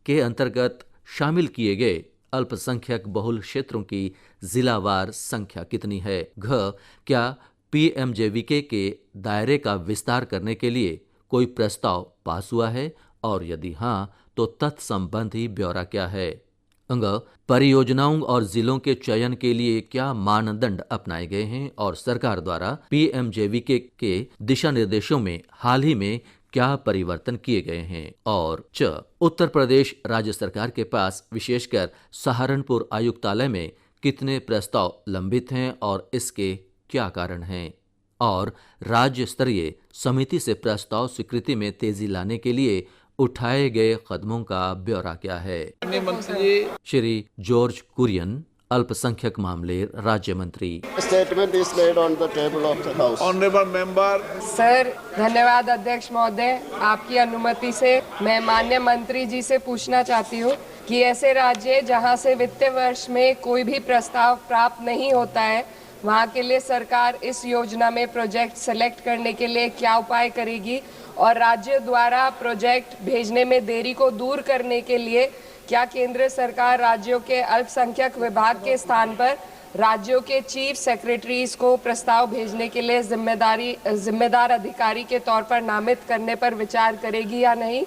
के अंतर्गत शामिल किए गए अल्पसंख्यक बहुल क्षेत्रों की जिलावार संख्या कितनी है? क्या PMJVK के दायरे का विस्तार करने के लिए कोई प्रस्ताव पास हुआ है और यदि हाँ तो तत्संबंधी ब्यौरा क्या है? परियोजनाओं और जिलों के चयन के लिए क्या मानदंड अपनाए गए हैं और सरकार द्वारा PMJVK के दिशा निर्देशों में हाल ही में क्या परिवर्तन किए गए हैं? और उत्तर प्रदेश राज्य सरकार के पास विशेषकर सहारनपुर आयुक्तालय में कितने प्रस्ताव लंबित हैं और इसके क्या कारण हैं? और राज्य स्तरीय समिति से प्रस्ताव स्वीकृति में तेजी लाने के लिए उठाए गए कदमों का ब्यौरा क्या है? श्री जॉर्ज कुरियन, अल्पसंख्यक मामले राज्य मंत्री। Statement is laid on the table of the House. Honorable member. Sir, धन्यवाद अध्यक्ष महोदय। आपकी अनुमति से मैं माननीय मंत्री जी से पूछना चाहती हूँ कि ऐसे राज्य जहाँ से वित्तीय वर्ष में कोई भी प्रस्ताव प्राप्त नहीं होता है, वहाँ के लिए सरकार इस योजना में प्रोजेक्ट सेलेक्ट करने के लिए क्या उपाय करेगी और राज्य द्वारा प्रोजेक्ट भेजने में देरी को दूर करने के लिए क्या केंद्र सरकार राज्यों के अल्पसंख्यक विभाग के स्थान पर राज्यों के चीफ सेक्रेटरीज को प्रस्ताव भेजने के लिए जिम्मेदार अधिकारी के तौर पर नामित करने पर विचार करेगी या नहीं?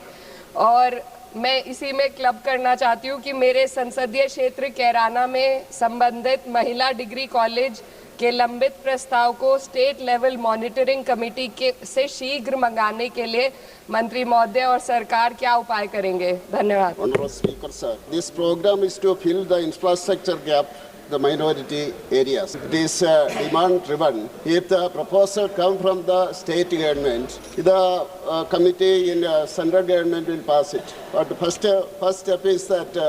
और मैं इसी में क्लब करना चाहती हूँ कि मेरे संसदीय क्षेत्र कैराना में संबंधित महिला डिग्री कॉलेज के लंबित प्रस्ताव को स्टेट लेवल मॉनिटरिंग कमेटी के से शीघ्र मंगाने के लिए मंत्री महोदय और सरकार क्या उपाय करेंगे? धन्यवाद। Honorable Speaker, sir, this program is to fill the infrastructure gap, the minority areas. It is demand driven. If the proposal come from the state government, the committee in central government will pass it. But the first step is that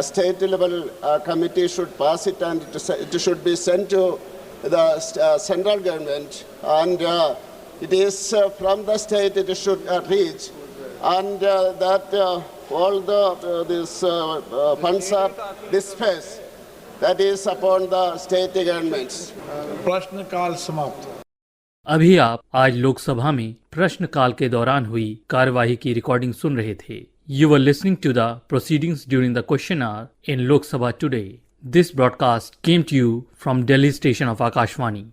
state level committee should pass it, and it should be sent to the central government, and it is from the state it should reach, and that all the these funds are dispersed. That is upon the state governments. प्रश्नकाल समाप्त। अभी आप आज लोकसभा में प्रश्नकाल के दौरान हुई कार्यवाही की रिकॉर्डिंग सुन रहे थे। You were listening to the proceedings during the question hour in Lok Sabha today. This broadcast came to you from Delhi station of Akashvani.